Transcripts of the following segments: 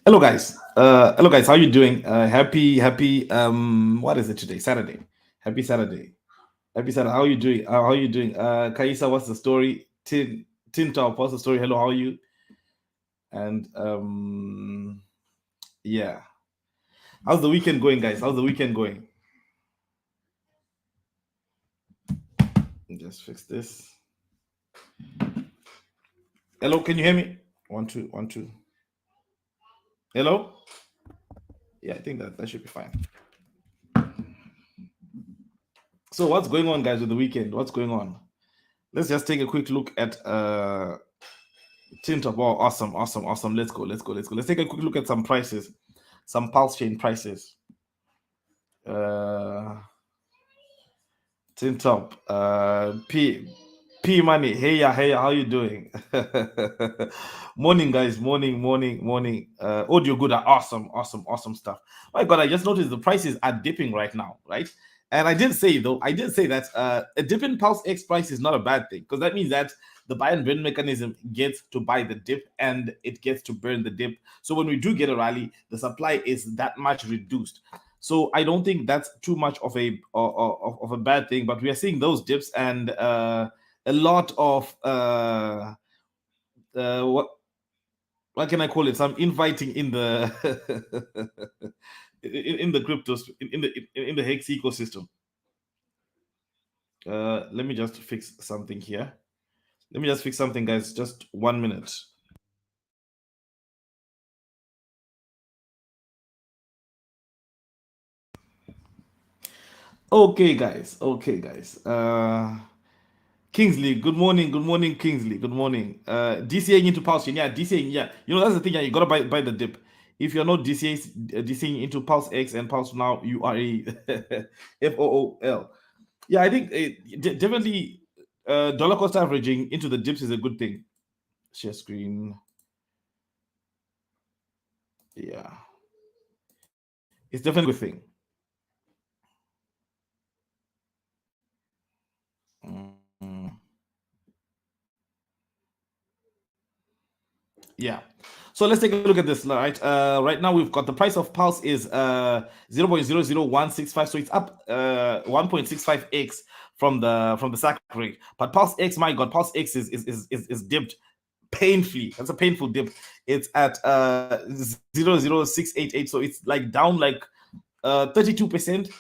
Hello guys. Hello guys. How you doing? Happy. What is it today? Saturday. Happy Saturday. Happy Saturday. How are you doing? How are you doing? Kaisa, what's the story? Tin Top, what's the story? Hello, how are you? And yeah. How's the weekend going, guys? How's the weekend going? Just fix this. Hello, can you hear me? 1 2 1 2. Hello. Yeah, I think that should be fine. So what's going on, guys, with the weekend? What's going on? Let's just take a quick look at Tint of all awesome. Let's go. Let's take a quick look at some prices, some PulseChain prices. Tint Top, P Money. Hey, how you doing? Morning, guys. Morning. Audio good. Awesome stuff. My God, I just noticed the prices are dipping right now, right? And I did say that a dip in PulseX price is not a bad thing, because that means that the buy and burn mechanism gets to buy the dip and it gets to burn the dip. So when we do get a rally, the supply is that much reduced. So I don't think that's too much of a bad thing. But we are seeing those dips and a lot of what can I call it? Some infighting in the in the cryptos in the Hex ecosystem. Let me just fix something here. Let me just fix something, guys. Just 1 minute. Okay, guys. Kingsley, good morning, Kingsley, good morning. DCAing into PulseChain, yeah, DCAing, yeah. You know, that's the thing, yeah, you gotta buy the dip. If you're not DCAing into PulseX and Pulse now, you are a FOOL. Yeah, I think definitely dollar cost averaging into the dips is a good thing. Share screen. Yeah. It's definitely a good thing. Mm. Yeah. So let's take a look at this, right? Right now we've got the price of Pulse is 0.000165, so it's up 1.65x from the sack rate. But Pulse X, my God, Pulse X is dipped painfully. That's a painful dip. It's at 0.0688, so it's like down like 32%.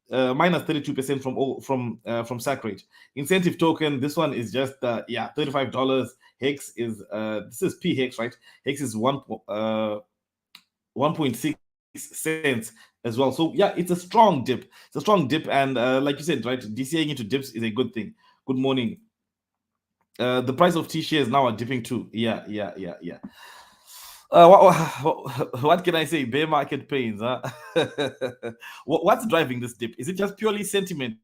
Minus 32% from sack rate. Incentive token, this one is just $35. Hex is this is P Hex, right? Hex is 1.6 cents as well. So yeah, it's a strong dip. It's a strong dip, and like you said, right, DCAing into dips is a good thing. Good morning. The price of T shares now are dipping too. Yeah. What can I say? Bear market pains, huh? What's driving this dip? Is it just purely sentiment?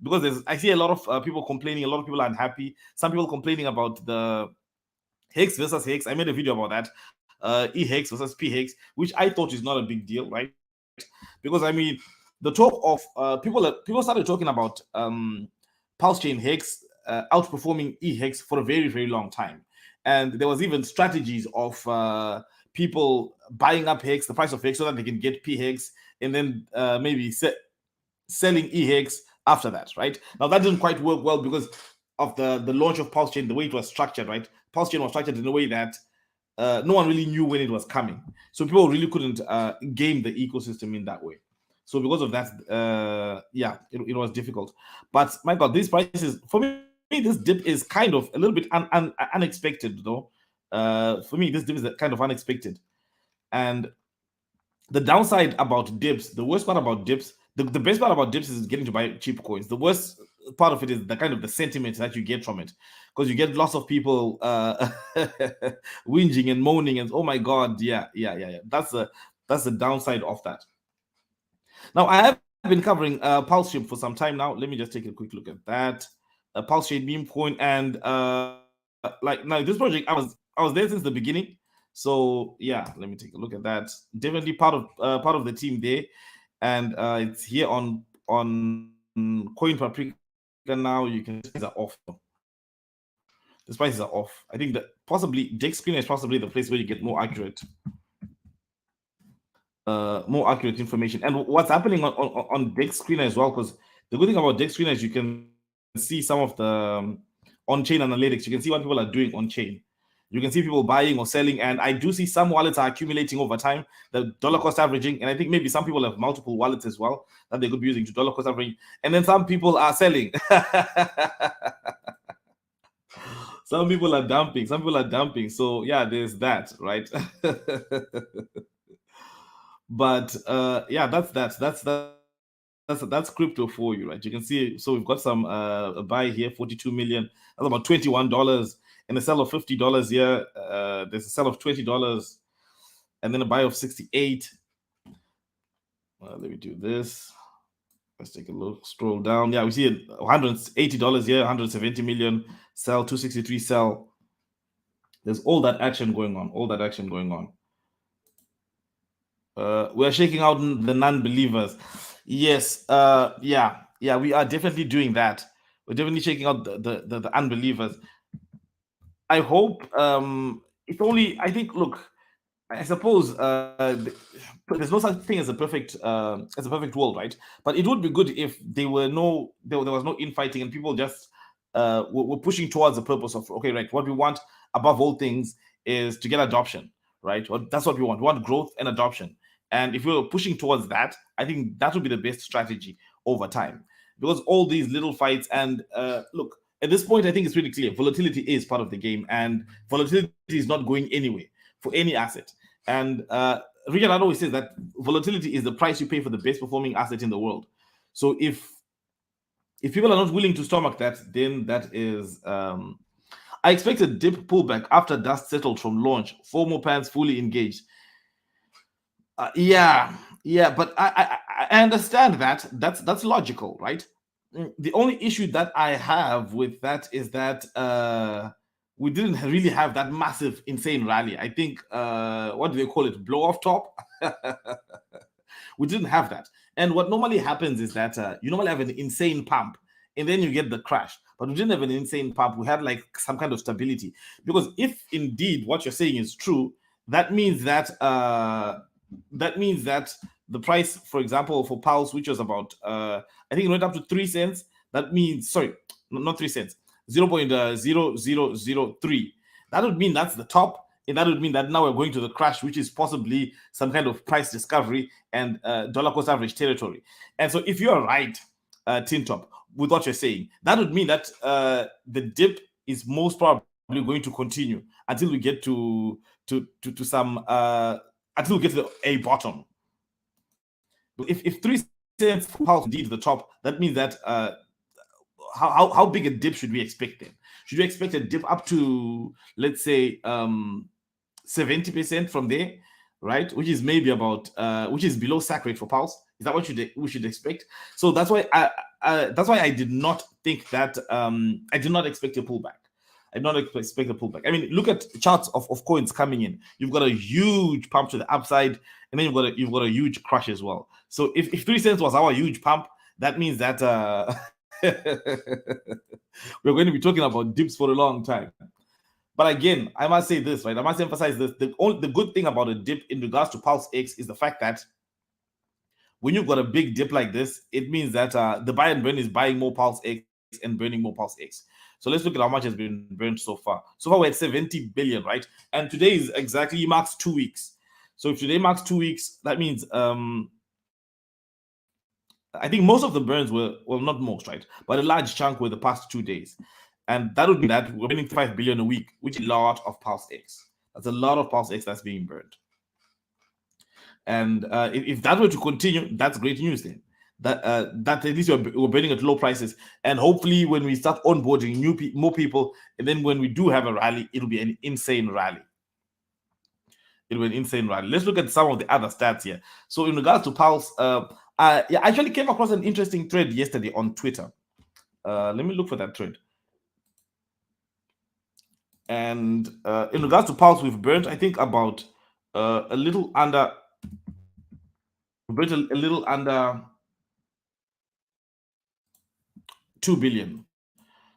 Because I see a lot of people complaining. A lot of people are unhappy. Some people complaining about the Hex versus Hex. I made a video about that. E Hex versus P Hex, which I thought is not a big deal, right? Because I mean, the talk of people started talking about PulseChain Hex outperforming E Hex for a very, very long time. And there was even strategies of people buying up Hex, the price of Hex, so that they can get P Hex, and then maybe selling E Hex after that, right? Now that didn't quite work well because of the launch of PulseChain, the way it was structured, right? PulseChain was structured in a way that no one really knew when it was coming, so people really couldn't game the ecosystem in that way. So because of that, it was difficult. But my God, these prices, for me, this dip is kind of a little bit unexpected, though. For me, this dip is kind of unexpected. And the downside about dips, the worst part about dips, the best part about dips is getting to buy cheap coins. The worst part of it is the kind of the sentiment that you get from it, because you get lots of people whinging and moaning and, oh my God, yeah. That's the downside of that. Now, I have been covering PulseShib for some time now. Let me just take a quick look at that. PulseShib meme coin, and like now this project, I was there since the beginning. So yeah, let me take a look at that. Definitely part of the team there, and it's here on Coin Paprika now. You can see are off. The prices are off. I think that possibly Dex Screen is possibly the place where you get more accurate. more accurate information. And what's happening on Dex Screener as well, because the good thing about Dex Screener is you can see some of the on-chain analytics. You can see what people are doing on-chain. You can see people buying or selling, and I do see some wallets are accumulating over time, the dollar cost averaging, and I think maybe some people have multiple wallets as well that they could be using to dollar cost averaging, and then some people are selling. Some people are dumping. So yeah, there's that, right? But yeah, that's crypto for you, right? You can see, so we've got some a buy here, 42 million. That's about $21, and a sell of $50 here. There's a sell of $20, and then a buy of 68. Let me do this. Let's take a look. Scroll down. Yeah, we see $180 here, 170 million sell, 263 sell. There's all that action going on. We're shaking out the non-believers. Yes, yeah, we are definitely doing that. We're definitely shaking out the unbelievers. I hope it's only, I think, look, I suppose there's no such thing as a perfect world, right? But it would be good if there was no infighting and people just were pushing towards the purpose of, okay, right, what we want above all things is to get adoption, right? That's what we want. We want growth and adoption. And if we're pushing towards that, I think that would be the best strategy over time. Because all these little fights and look, at this point, I think it's pretty clear. Volatility is part of the game, and volatility is not going anywhere for any asset. And Richard always says that volatility is the price you pay for the best performing asset in the world. So if people are not willing to stomach that, then that is. I expect a dip pullback after dust settled from launch. 4 more pans fully engaged. Yeah, but I understand that. That's logical, right? The only issue that I have with that is that we didn't really have that massive, insane rally. I think what do they call it? Blow off top. We didn't have that. And what normally happens is that you normally have an insane pump, and then you get the crash. But we didn't have an insane pump. We had like some kind of stability. Because if indeed what you're saying is true, that means that the price, for example, for Pulse, which was about I think it went up to 3 cents. That means, sorry, not 3 cents, 0.0003. That would mean that's the top, and that would mean that now we're going to the crash, which is possibly some kind of price discovery and dollar cost average territory. And so if you're right, Tintop, with what you're saying, that would mean that the dip is most probably going to continue until we get to some until we get to a bottom. If 3 cents for Pulse indeed the top, that means that how big a dip should we expect then? Should we expect a dip up to, let's say, 70% from there, right? Which is maybe about which is below sack rate for Pulse. Is that what we should expect? So that's why I did not think that I did not expect a pullback. I did not expect a pullback. I mean, look at charts of coins coming in. You've got a huge pump to the upside, and then you've got a huge crash as well. So if 3 cents was our huge pump, that means that we're going to be talking about dips for a long time. But again, I must say this, right? I must emphasize this. The good thing about a dip in regards to PulseX is the fact that when you've got a big dip like this, it means that the buy and burn is buying more PulseX and burning more PulseX. So let's look at how much has been burned so far. So far, we're at 70 billion, right? And today is exactly marks 2 weeks. So if today marks 2 weeks, that means I think most of the burns were, well, not most, right? But a large chunk were the past 2 days. And that would mean that we're burning 5 billion a week, which is a lot of PulseX. That's a lot of PulseX that's being burned. And if that were to continue, that's great news then. That at least we're burning at low prices, and hopefully when we start onboarding more people, and then when we do have a rally, it'll be an insane rally. Let's look at some of the other stats here. So in regards to Pulse, I actually came across an interesting thread yesterday on Twitter. Let me look for that thread. And in regards to Pulse, we've burnt, I think, about a little under 2 billion.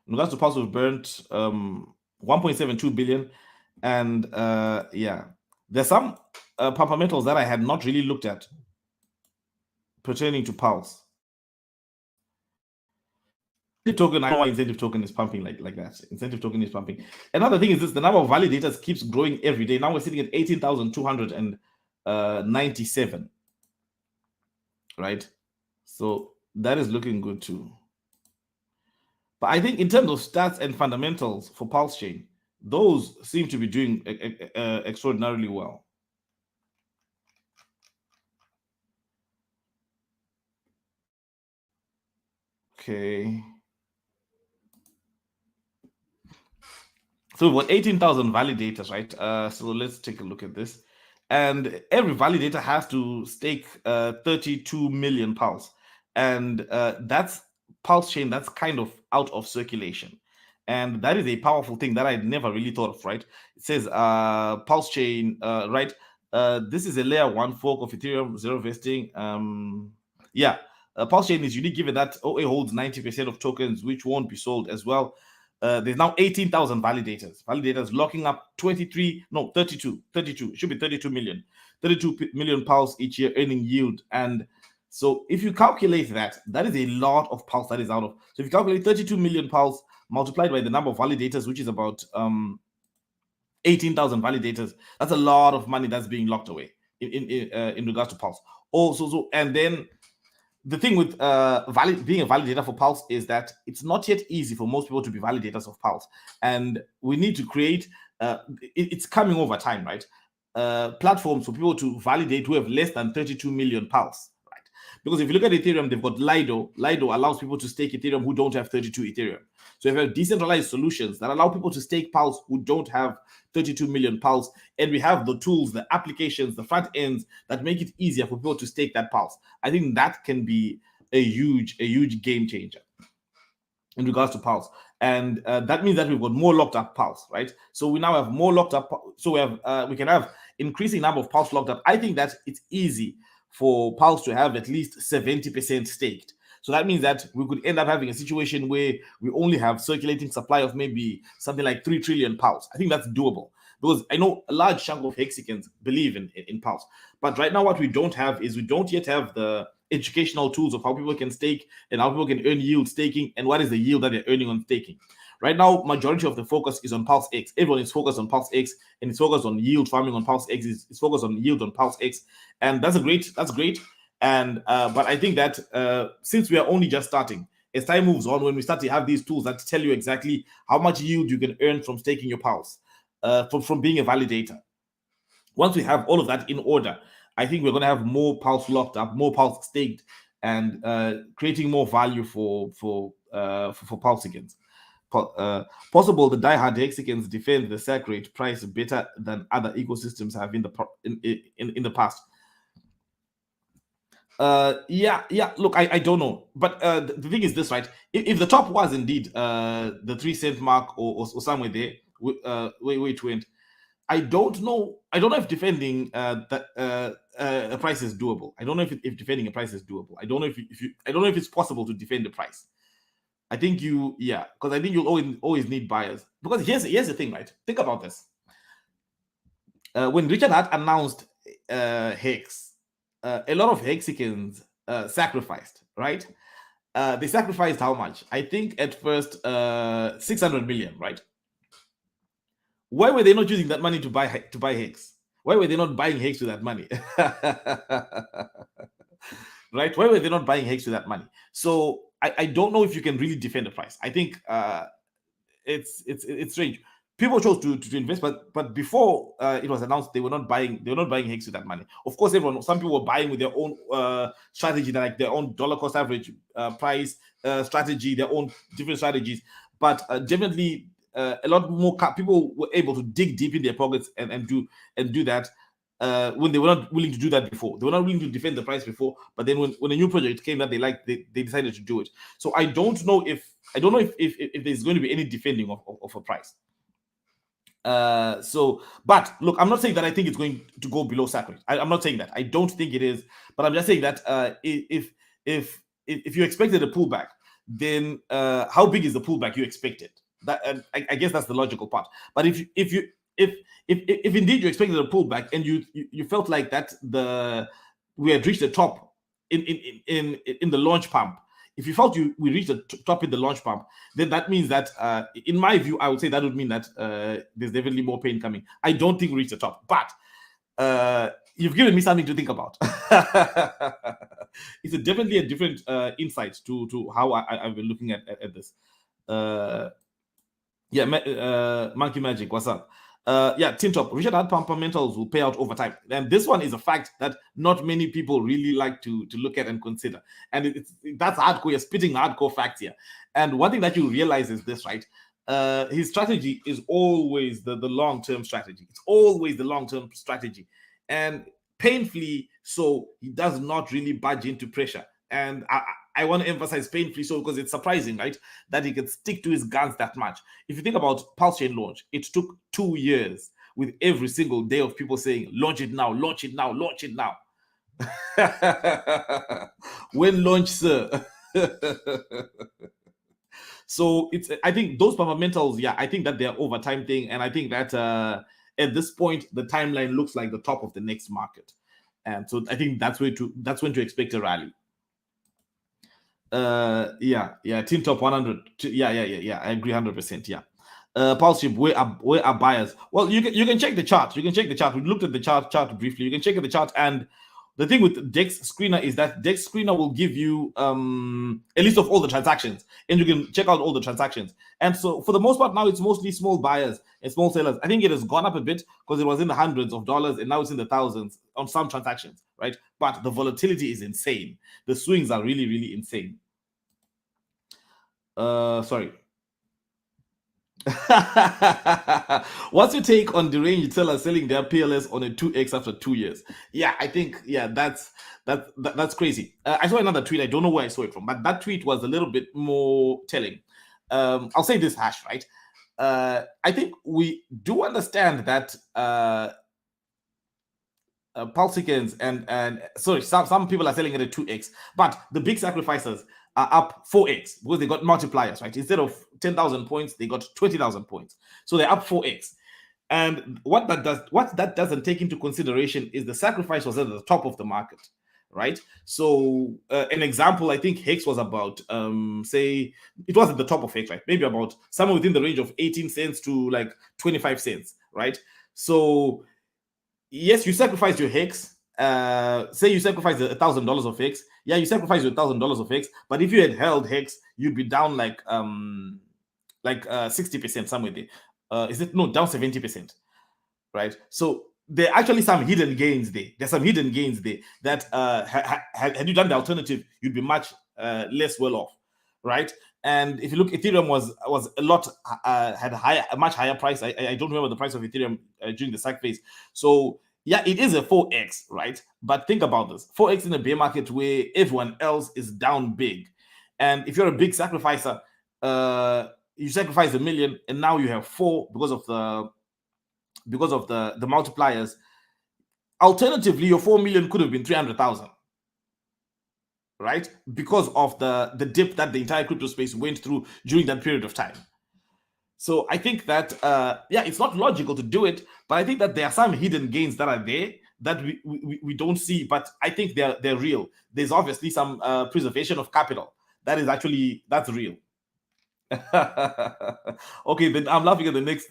In regards to Pulse, we've burnt 1.72 billion. And yeah, there's some fundamentals that I had not really looked at pertaining to Pulse. Token, I know why incentive token is pumping like that. Incentive token is pumping. Another thing is this: the number of validators keeps growing every day. Now we're sitting at 18,297, right? So that is looking good too. But I think in terms of stats and fundamentals for PulseChain, those seem to be doing extraordinarily well. Okay. So we've got 18,000 validators, right? So let's take a look at this. And every validator has to stake 32 million Pulse. And that's PulseChain that's kind of out of circulation. And that is a powerful thing that I never really thought of, right? It says PulseChain, right? This is a layer 1 fork of Ethereum, zero vesting. Yeah, PulseChain is unique given that OA holds 90% of tokens, which won't be sold as well. There's now 18,000 validators locking up 32, it should be 32 million Pulse each year, earning yield. And so if you calculate that, that is a lot of Pulse that is out of. So if you calculate 32 million Pulse multiplied by the number of validators, which is about 18,000 validators, that's a lot of money that's being locked away in regards to Pulse. Also, and then the thing with being a validator for Pulse is that it's not yet easy for most people to be validators of Pulse, and we need to create. It's coming over time, right? Platforms for people to validate who have less than 32 million Pulse, right? Because if you look at Ethereum, they've got Lido. Lido allows people to stake Ethereum who don't have 32 Ethereum. So if you have decentralized solutions that allow people to stake Pulse who don't have 32 million Pulse, and we have the tools, the applications, the front ends that make it easier for people to stake that Pulse, I think that can be a huge game changer in regards to Pulse. And that means that we've got more locked up Pulse, right? So we now have more locked up. So we can have increasing number of Pulse locked up. I think that it's easy for Pulse to have at least 70% staked. So that means that we could end up having a situation where we only have circulating supply of maybe something like 3 trillion Pulse. I think that's doable because I know a large chunk of Hexicans believe in Pulse. But right now what we don't have is we don't yet have the educational tools of how people can stake and how people can earn yield staking and what is the yield that they're earning on staking. Right now, majority of the focus is on PulseX. Everyone is focused on PulseX and it's focused on yield farming on PulseX. It's focused on yield on PulseX, and that's great. And but I think that since we are only just starting, as time moves on, when we start to have these tools that tell you exactly how much yield you can earn from staking your Pulse, from being a validator, once we have all of that in order, I think we're going to have more Pulse locked up, more Pulse staked, and creating more value for Pulsicans. Possible the diehard Hexicans defend the sack rate price better than other ecosystems have in the past. Yeah. Look, I don't know, but the thing is this, right? If the top was indeed the 3 cent mark or somewhere there, where it went, I don't know if defending a price is doable. I don't know if defending a price is doable. I don't know I don't know if it's possible to defend the price. I think because I think you'll always need buyers. Because here's the thing, right? Think about this. When Richard had announced Hex, a lot of Hexicans sacrificed, right? They sacrificed how much? I think at first 600 million, right? Why were they not using that money to buy Hex? Why were they not buying Hex with that money? Right? Why were they not buying Hex with that money? So I don't know if you can really defend the price. I think it's strange. People chose to invest, but before it was announced, they were not buying Hex with that money. Of course, some people were buying with their own strategy, like their own dollar cost average price strategy, their own different strategies. But definitely, a lot more people were able to dig deep in their pockets and do that. When they were not willing to do that before, they were not willing to defend the price before. But then when a new project came that they liked, they decided to do it. So I don't know if there's going to be any defending of a price. But look, I'm not saying that I think it's going to go below sack rate. I'm not saying that. I don't think it is. But I'm just saying that if you expected a pullback, then how big is the pullback you expected? That I guess that's the logical part. But if you if indeed you expected a pullback and you felt like that we had reached the top in the launch pump, if you felt we reached the top in the launch pump, then that means that in my view, I would say that would mean that there's definitely more pain coming. I don't think we reached the top, but you've given me something to think about. It's definitely a different insight to how I've been looking at this. Monkey Magic, what's up? Tintop, Richard Hard fundamentals will pay out over time. And this one is a fact that not many people really like to look at and consider. And that's hardcore, you're spitting hardcore facts here. And one thing that you realize is this, right? His strategy is always the long-term strategy. It's always the long-term strategy. And painfully so, he does not really budge into pressure. And I want to emphasize painfully so because it's surprising, right, that he can stick to his guns that much. If you think about PulseChain launch, it took 2 years with every single day of people saying, launch it now, launch it now, launch it now. When launch, sir? So I think those fundamentals, I think that they're over time thing. And I think that at this point, the timeline looks like the top of the next market. And so I think that's when to expect a rally. Team top 100. I agree 100%. Yeah. PulseShib, where are buyers? Well, you can check the chart. You can check the chart. We looked at the chart briefly. You can check the chart, and the thing with DEX Screener is that DEX Screener will give you a list of all the transactions, and you can check out all the transactions. And so, for the most part, now it's mostly small buyers and small sellers. I think it has gone up a bit because it was in the hundreds of dollars, and now it's in the thousands on some transactions, right? But the volatility is insane. The swings are really, really insane. Sorry. What's your take on deranged sellers selling their PLS on a 2x after 2 years? Yeah, I think that's crazy. I saw another tweet. I don't know where I saw it from, but that tweet was a little bit more telling. I'll say this, Hash, right? I think we do understand that PulseX and sorry, some people are selling it at 2x, but the big sacrificers are up 4x because they got multipliers, right? Instead of 10,000 points, they got 20,000 points. So they're up 4x. And what that doesn't take into consideration is the sacrifice was at the top of the market, right? So an example, I think Hex was about, say, it was at the top of Hex, right? Maybe about somewhere within the range of 18 cents to like 25 cents, right? So yes, you sacrifice your Hex. Say you sacrifice $1,000 of Hex. Yeah, you sacrifice your $1,000 of Hex. But if you had held Hex, you'd be down like 60% somewhere there. Down 70%, right? So there are actually some hidden gains there. There's some hidden gains there that had you done the alternative, you'd be much less well off, right? And if you look, Ethereum was a lot had a much higher price. I don't remember the price of Ethereum during the sack phase. So yeah, it is a 4x, right? But think about this: 4x in a bear market where everyone else is down big, and if you're a big sacrificer, you sacrifice $1 million, and now you have 4 because of the multipliers. Alternatively, your 4 million could have been 300,000. Right? Because of the dip that the entire crypto space went through during that period of time. So I think that, it's not logical to do it, but I think that there are some hidden gains that are there that we don't see, but I think they're real. There's obviously some preservation of capital. That's real. Okay, then I'm laughing at the next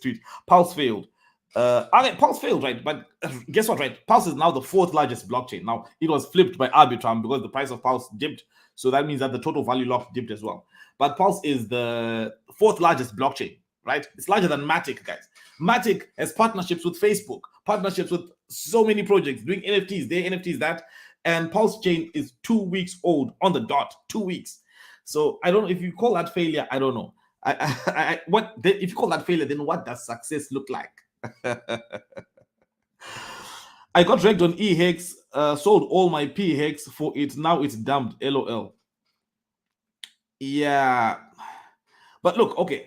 tweet. Pulse failed. Pulse failed, right? But guess what, right? Pulse is now the 4th largest blockchain. Now, it was flipped by Arbitrum because the price of Pulse dipped. So that means that the total value locked dipped as well. But Pulse is the 4th largest blockchain, right? It's larger than Matic, guys. Matic has partnerships with Facebook, partnerships with so many projects, doing NFTs, that. And PulseChain is 2 weeks old on the dot, 2 weeks. So I don't know if you call that failure. I don't know. If you call that failure, then what does success look like? I got wrecked on eHex, sold all my pHex for it. Now it's dumped. LOL. Yeah, but look, okay.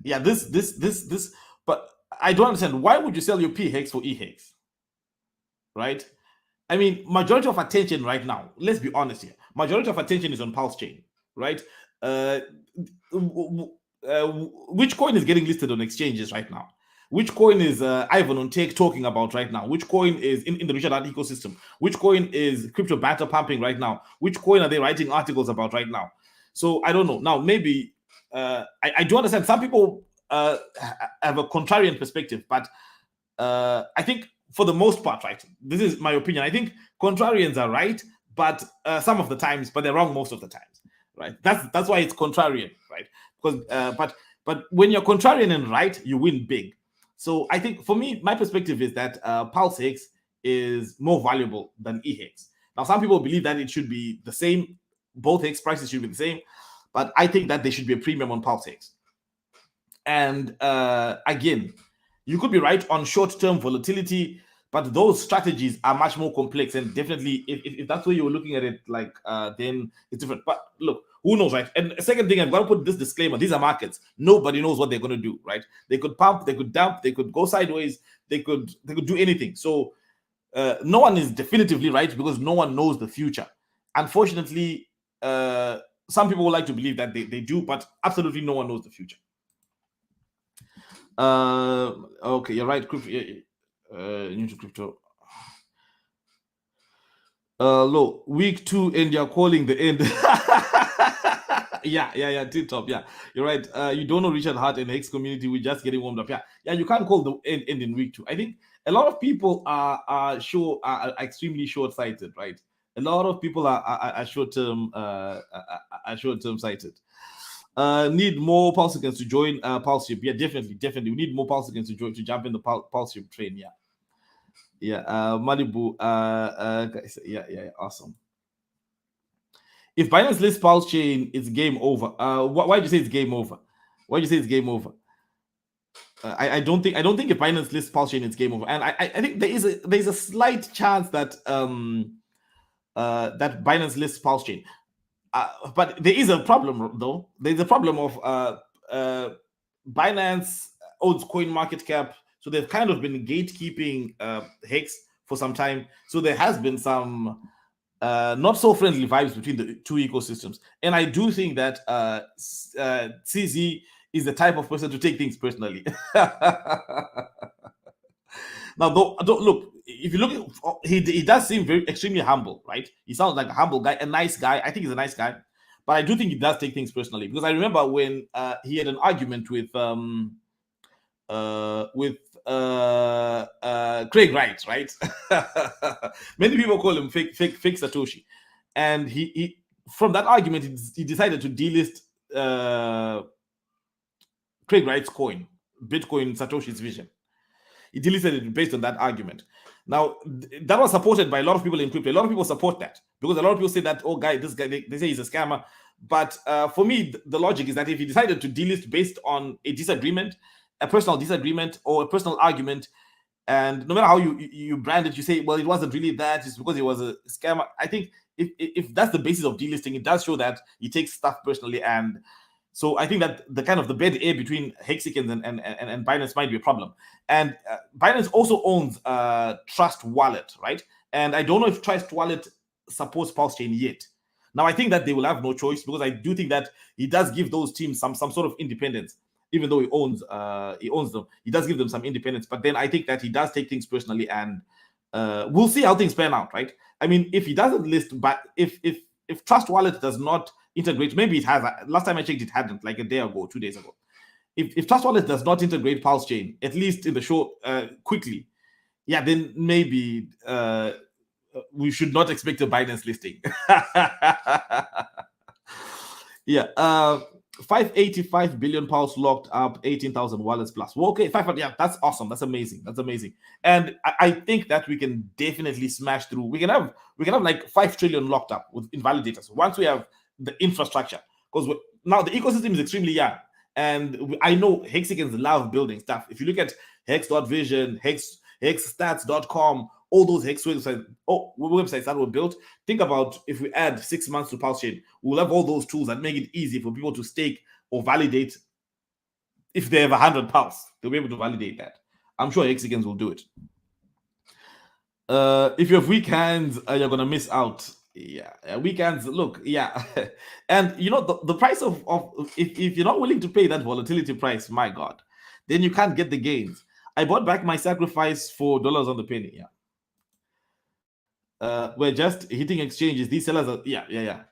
This. But I don't understand. Why would you sell your pHex for eHex? Right? I mean, majority of attention right now. Let's be honest here. Majority of attention is on PulseChain, right? Which coin is getting listed on exchanges right now? Which coin is Ivan on Take talking about right now? Which coin is in the Richard Art ecosystem? Which coin is crypto banter pumping right now? Which coin are they writing articles about right now? So I don't know. Now, maybe I do understand some people have a contrarian perspective, but I think for the most part, right, this is my opinion. I think contrarians are right, but some of the times, but they're wrong most of the times, right? That's why it's contrarian, right? Because but when you're contrarian and right, you win big. So I think for me, my perspective is that PulseX is more valuable than eHex. Now, some people believe that it should be the same, both hex prices should be the same, but I think that there should be a premium on PulseX. And again, you could be right on short-term volatility, but those strategies are much more complex. And definitely, if that's where you're looking at it, like then it's different. But look, who knows, right? And second thing, I've got to put this disclaimer: these are markets. Nobody knows what they're going to do, right? They could pump, they could dump, they could go sideways, they could do anything. So no one is definitively right because no one knows the future. Unfortunately, some people would like to believe that they do, but absolutely no one knows the future. Okay, you're right. New to crypto. Low week 2, and you're calling the end. yeah, tip-top. Yeah, you're right. You don't know Richard Hart and the X community. We're just getting warmed up. Yeah, you can't call the end in week 2. I think a lot of people are extremely short-sighted, right? A lot of people are short-term sighted. Need more PulseX to join PulseShib. Yeah, definitely. We need more PulseX to jump in the PulseShib train. Yeah. Malibu. Yeah. Awesome. If Binance lists PulseChain, it's game over. Why do you say it's game over? Why do you say it's game over? I don't think if Binance lists PulseChain, it's game over. And I think there's a slight chance that that Binance lists PulseChain. But there is a problem, though. There's a problem of Binance owns CoinMarketCap, so they've kind of been gatekeeping Hex for some time. So there has been some not so friendly vibes between the two ecosystems. And I do think that CZ is the type of person to take things personally. Now, look, if you look, he does seem extremely humble, right? He sounds like a humble guy, a nice guy. I think he's a nice guy, but I do think he does take things personally, because I remember when he had an argument with Craig Wright, right? Many people call him fake Satoshi, and he from that argument he decided to delist Craig Wright's coin, Bitcoin Satoshi's vision. He delisted it based on that argument. Now, that was supported by a lot of people in crypto. A lot of people support that, because a lot of people say that, oh, this guy, they say he's a scammer. But for me, the logic is that if he decided to delist based on a disagreement, a personal disagreement or a personal argument, and no matter how you brand it, you say, well, it wasn't really that, it's because he was a scammer. I think if that's the basis of delisting, it does show that he takes stuff personally. And so I think that the kind of the bad air between Hexicans and Binance might be a problem. And Binance also owns Trust Wallet, right? And I don't know if Trust Wallet supports PulseChain yet. Now, I think that they will have no choice, because I do think that he does give those teams some sort of independence, even though he owns them. He does give them some independence. But then I think that he does take things personally, and we'll see how things pan out, right? I mean, if he doesn't list, but if Trust Wallet does not integrate, maybe it has. Last time I checked, it hadn't, like a day ago, 2 days ago. If Trust Wallet does not integrate PulseChain, at least in the short, quickly, yeah, then maybe we should not expect a Binance listing. Yeah, 585 billion Pulse locked up, 18,000 wallets plus. Well, okay, 500. Yeah, that's awesome. That's amazing. And I think that we can definitely smash through. We can have like 5 trillion locked up in validators once we have the infrastructure, because now the ecosystem is extremely young, and I know Hexicans love building stuff. If you look at Hex.vision, Hexstats.com, all those Hex websites that were built, think about if we add 6 months to PulseChain, we'll have all those tools that make it easy for people to stake or validate. If they have 100 Pulse, they'll be able to validate that. I'm sure Hexicans will do it. If you have weak hands, you're gonna miss out. Yeah, weekends. Look, yeah, and you know the price of if you're not willing to pay that volatility price, my God, then you can't get the gains. I bought back my sacrifice for dollars on the penny. Yeah. We're just hitting exchanges. These sellers are, yeah.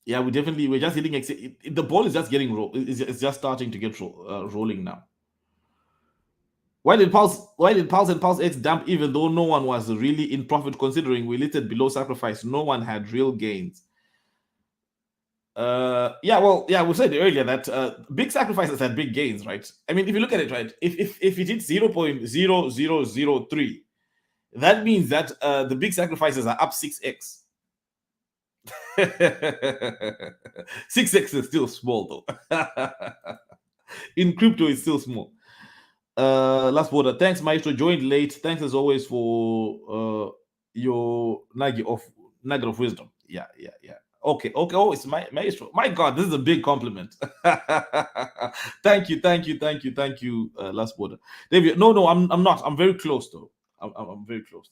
We're just hitting the ball is just getting it's just starting to get rolling now. Why did Pulse and PulseX dump even though no one was really in profit, considering we listed below sacrifice? No one had real gains. We said earlier that big sacrifices had big gains, right? I mean, if you look at it, right, if it hits 0.0003, that means that the big sacrifices are up 6x. 6x is still small though. In crypto, it's still small. Last border. Thanks, Maestro. Joined late. Thanks as always for your nugget of wisdom. Yeah. Okay. Oh, it's my Maestro. My God, this is a big compliment. Thank you. Last border. David. No, I'm not. I'm very close though. I'm very close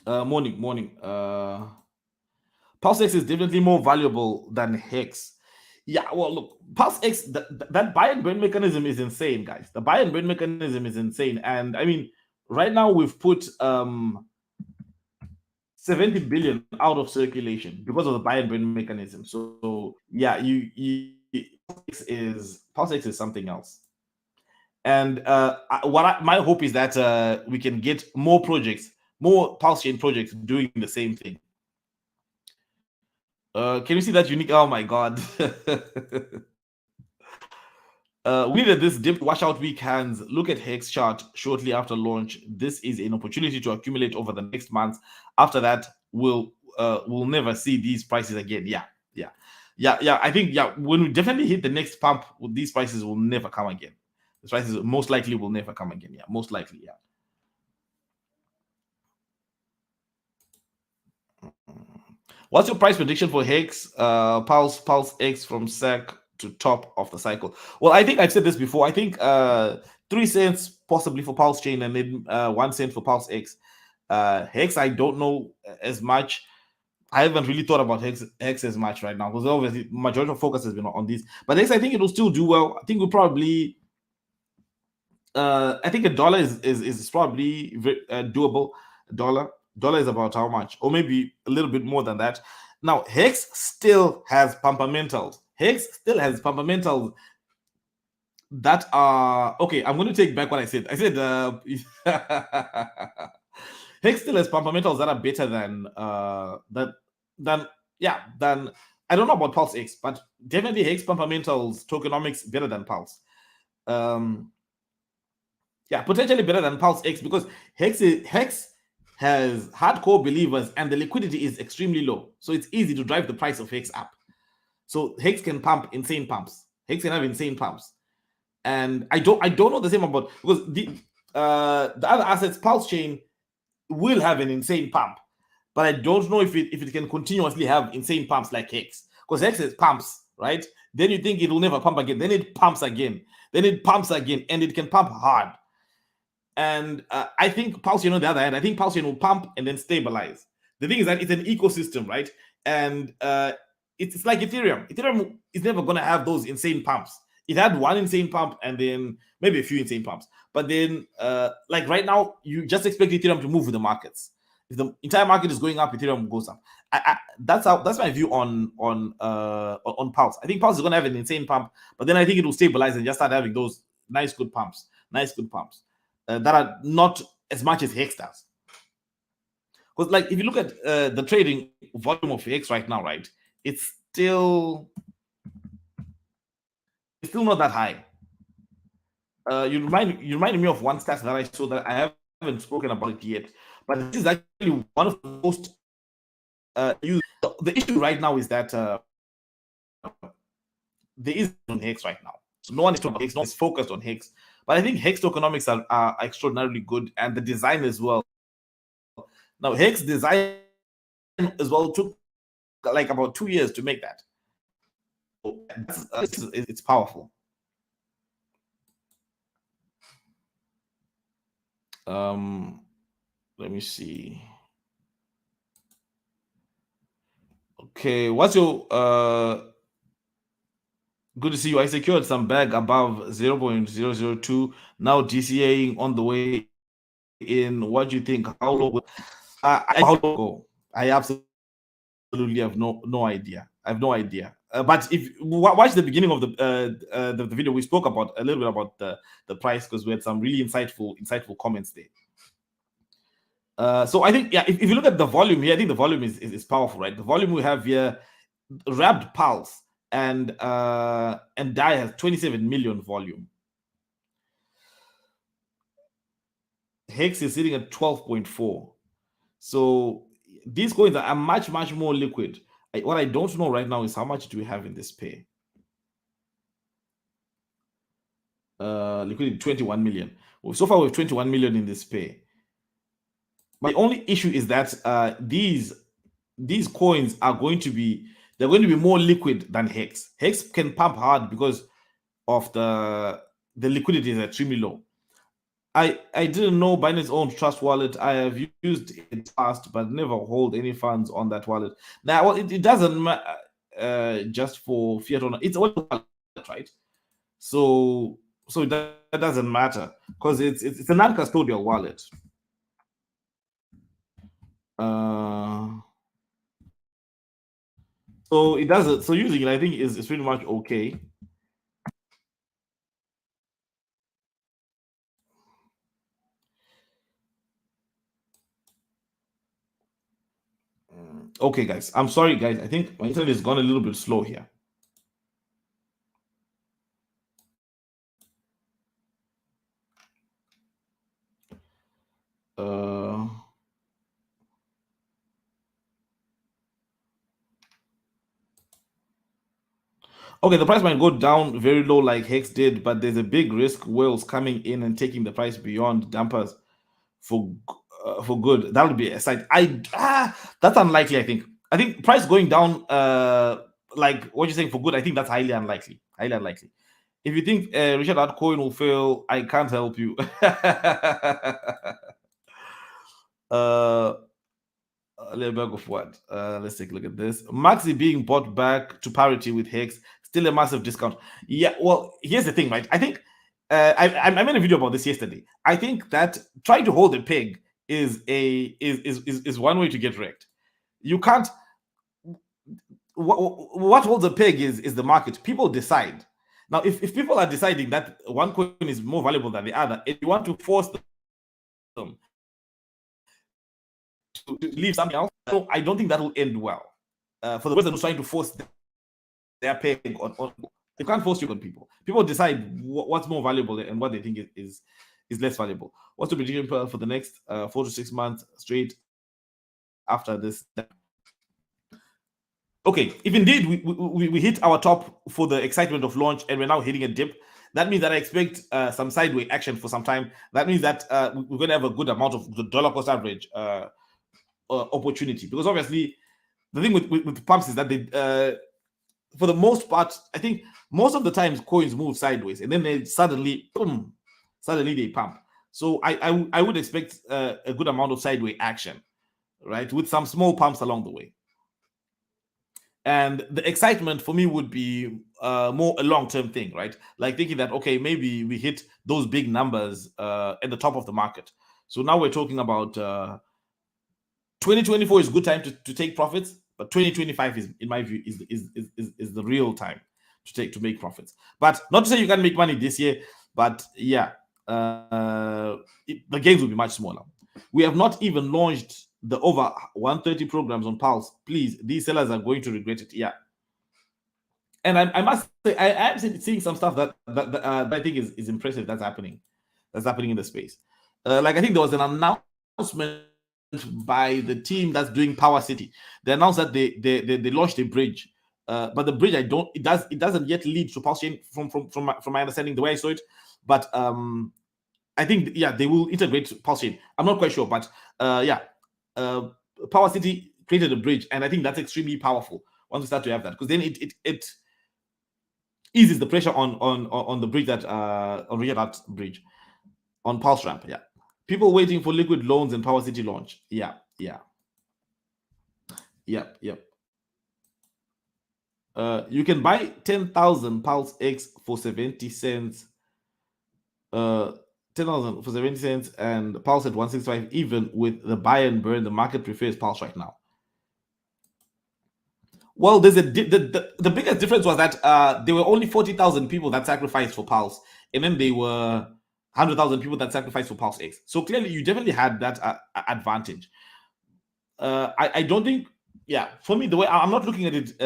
though. Morning. PulseX is definitely more valuable than Hex. Yeah, well, look, PulseX, that buy and burn mechanism is insane, guys. The buy and burn mechanism is insane. And I mean, right now we've put 70 billion out of circulation because of the buy and burn mechanism. So yeah, PulseX is something else. And my hope is that we can get more PulseChain projects doing the same thing. Can you see that unique? Oh my God. We needed this dip washout weak hands. Look at Hex chart shortly after launch. This is an opportunity to accumulate over the next months. After that, we'll never see these prices again. Yeah. I think when we definitely hit the next pump, these prices will never come again. These prices most likely will never come again. Yeah, most likely. Yeah. What's your price prediction for Hex, PulseX from SEC to top of the cycle? Well, I think I've said this before. I think 3 cents possibly for PulseChain and then 1 cent for PulseX. Hex, I don't know as much. I haven't really thought about Hex as much right now because obviously majority of focus has been on these. But Hex, I think it will still do well. I think we'll probably. I think $1 is probably doable. $1 is about how much, or maybe a little bit more than that. Now, Hex still has fundamentals. That are okay. I'm going to take back what I said. I said Hex still has fundamentals that are better than I don't know about PulseX, but definitely Hex fundamentals tokenomics better than Pulse. Potentially better than PulseX because Hex has hardcore believers and the liquidity is extremely low, so it's easy to drive the price of Hex up. So Hex can pump insane pumps. Hex can have insane pumps, and I don't know the same about because the other assets, PulseChain will have an insane pump, but I don't know if it can continuously have insane pumps like Hex, because Hex is pumps, right? Then you think it will never pump again. Then it pumps again. Then it pumps again, and it can pump hard. And I think PulseChain on the other hand, I think PulseChain will pump and then stabilize. The thing is that it's an ecosystem, right? And it's like Ethereum. Ethereum is never going to have those insane pumps. It had one insane pump and then maybe a few insane pumps. But then, like right now, you just expect Ethereum to move with the markets. If the entire market is going up, Ethereum goes up. That's my view on Pulse. I think Pulse is going to have an insane pump, but then I think it will stabilize and just start having those nice good pumps. That are not as much as Hex does. Because, like, if you look at the trading volume of Hex right now, right, it's still not that high. You reminded me of one stat that I saw that I haven't spoken about it yet, but this is actually one of the most used. The issue right now is that there is on Hex right now, so no one is talking about Hex. No one is focused on Hex. But I think Hex tokenomics are extraordinarily good, and the design as well. Now, Hex design as well took like about 2 years to make that. So it's powerful. Let me see. Okay, what's your Good to see you. I secured some bag above 0.002. Now DCAing on the way in. What do you think? How low will how low go? I absolutely have no idea. I have no idea. But if watch the beginning of the video, we spoke about a little bit about the price because we had some really insightful comments there. So I think, yeah, if you look at the volume here, I think the volume is powerful, right? The volume we have here, wrapped Pulse and DAI has 27 million volume. Hex is sitting at 12.4. So these coins are much more liquid. What I don't know right now is how much do we have in this pair. Liquidity 21 million. Well, so far we have 21 million in this pair. But the only issue is that these coins are going to be more liquid than Hex. Hex can pump hard because of the liquidity is extremely low. I didn't know Binance owned Trust Wallet. I have used it past, but never hold any funds on that wallet. Now, well, it doesn't matter just for fiat or not. It's a wallet, right? So that doesn't matter because it's a non-custodial wallet. So it doesn't. So using it, I think is pretty much okay. Okay, guys. I'm sorry, guys. I think my internet has gone a little bit slow here. Okay, the price might go down very low like Hex did, but there's a big risk whales coming in and taking the price beyond dampers for good. That would be a side. That's unlikely. I think price going down like what you're saying for good. I think that's highly unlikely. Highly unlikely. If you think Richard altcoin will fail, I can't help you. Bag of what? Let's take a look at this. Maxi being bought back to parity with Hex, still a massive discount. Yeah, well, here's the thing, right? I think I made a video about this yesterday. I think that trying to hold a peg is one way to get wrecked. You can't. What holds a peg is the market. People decide. Now, if people are deciding that one coin is more valuable than the other, if you want to force them to leave something else, so I don't think that will end well. For the person who's trying to force their peg on you can't force you on people. People decide what's more valuable and what they think is less valuable. What's the prediction for the next 4 to 6 months straight after this? Okay, if indeed we hit our top for the excitement of launch and we're now hitting a dip, that means that I expect some sideways action for some time. That means that we're going to have a good amount of the dollar cost average opportunity, because obviously the thing with pumps is that they for the most part, I think most of the times coins move sideways and then they suddenly boom, suddenly they pump. So I would expect a good amount of sideways action, right, with some small pumps along the way. And the excitement for me would be more a long-term thing, right? Like thinking that, okay, maybe we hit those big numbers at the top of the market. So now we're talking about 2024 is a good time to take profits, but 2025 is, in my view, is the real time to make profits. But not to say you can't make money this year, but yeah, the gains will be much smaller. We have not even launched the over 130 programs on Pulse. Please, these sellers are going to regret it. Yeah. And I must say, I am seeing some stuff that I think is impressive that's happening in the space. Like I think there was an announcement by the team that's doing Power City. They announced that they launched a bridge, but the bridge it doesn't yet lead to PulseChain from my understanding, the way I saw it. But I think they will integrate PulseChain. I'm not quite sure, but Power City created a bridge, and I think that's extremely powerful once we start to have that, because then it eases the pressure on the bridge that on Richard bridge on Pulse Ramp. Yeah, people waiting for liquid loans and Power City launch. Yeah. You can buy 10,000 PulseX for 70 cents. 10,000 for 70 cents and Pulse at 165, even with the buy and burn. The market prefers Pulse right now. Well, there's the biggest difference was that there were only 40,000 people that sacrificed for Pulse, and then there were 100,000 people that sacrificed for Pulse X. So clearly, you definitely had that advantage. I don't think, yeah, for me, the way I'm not looking at it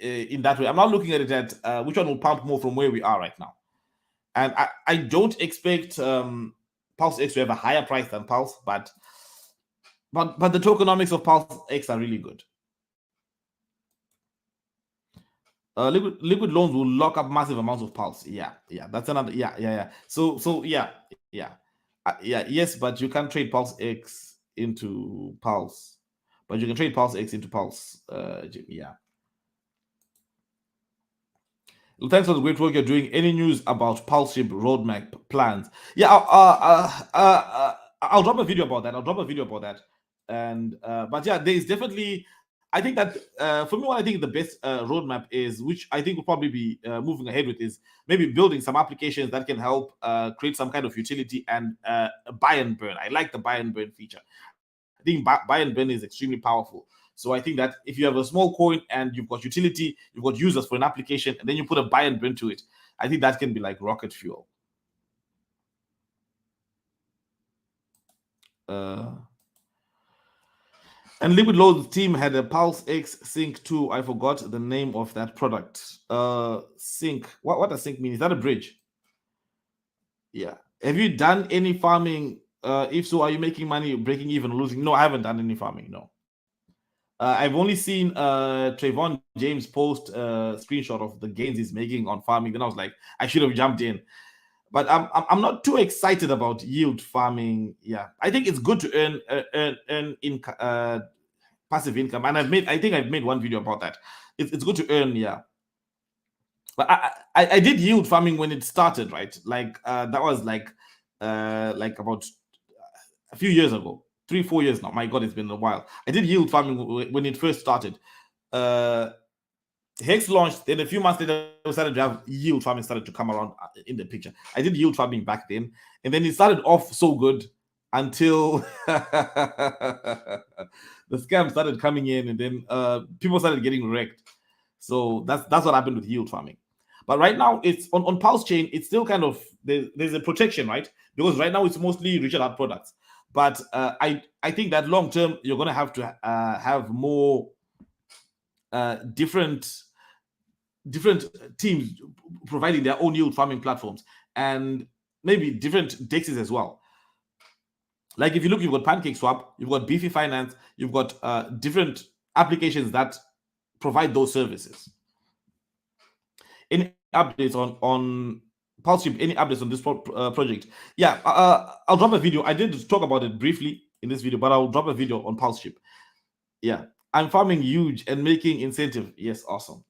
in that way. I'm not looking at it at which one will pump more from where we are right now. And I don't expect Pulse X to have a higher price than Pulse, but the tokenomics of Pulse X are really good. Liquid loans will lock up massive amounts of Pulse. Yeah, that's another. Yeah. So yeah. Yes, but you can't trade Pulse X into Pulse, but you can trade Pulse X into Pulse. Yeah. Well, thanks for the great work you're doing. Any news about PulseShib roadmap plans? Yeah, I'll drop a video about that. And but yeah, there is definitely. I think that for me, what I think the best roadmap is, which I think will probably be moving ahead with, is maybe building some applications that can help create some kind of utility and buy and burn. I like the buy and burn feature. I think buy and burn is extremely powerful. So I think that if you have a small coin and you've got utility, you've got users for an application, and then you put a buy and burn to it, I think that can be like rocket fuel. And Liquid Loads team had a PulseX Sync too. I forgot the name of that product. Sync. What does Sync mean? Is that a bridge? Yeah. Have you done any farming? If so, are you making money, breaking even, losing? No, I haven't done any farming. No. I've only seen Trayvon James post a screenshot of the gains he's making on farming. Then I was like, I should have jumped in. But I'm not too excited about yield farming. Yeah, I think it's good to earn passive income, and I think I've made one video about that. It's good to earn, yeah. But I did yield farming when it started, right? Like that was like about a few years ago, 3-4 years now. My God, it's been a while. I did yield farming when it first started. Hex launched, then a few months later, we started to have yield farming started to come around in the picture. I did yield farming back then, and then it started off so good until the scam started coming in, and then people started getting wrecked. So that's what happened with yield farming. But right now, it's on PulseChain, it's still kind of there's a protection, right? Because right now it's mostly Richard Hart products. But I think that long term you're gonna have to have more different teams providing their own yield farming platforms, and maybe different dexes as well. Like if you look, you've got PancakeSwap, you've got Beefy Finance, you've got different applications that provide those services. Any updates on PulseShib? Any updates on this project? Yeah, I'll drop a video. I did talk about it briefly in this video, but I'll drop a video on PulseShib. Yeah, I'm farming huge and making incentive. Yes, awesome.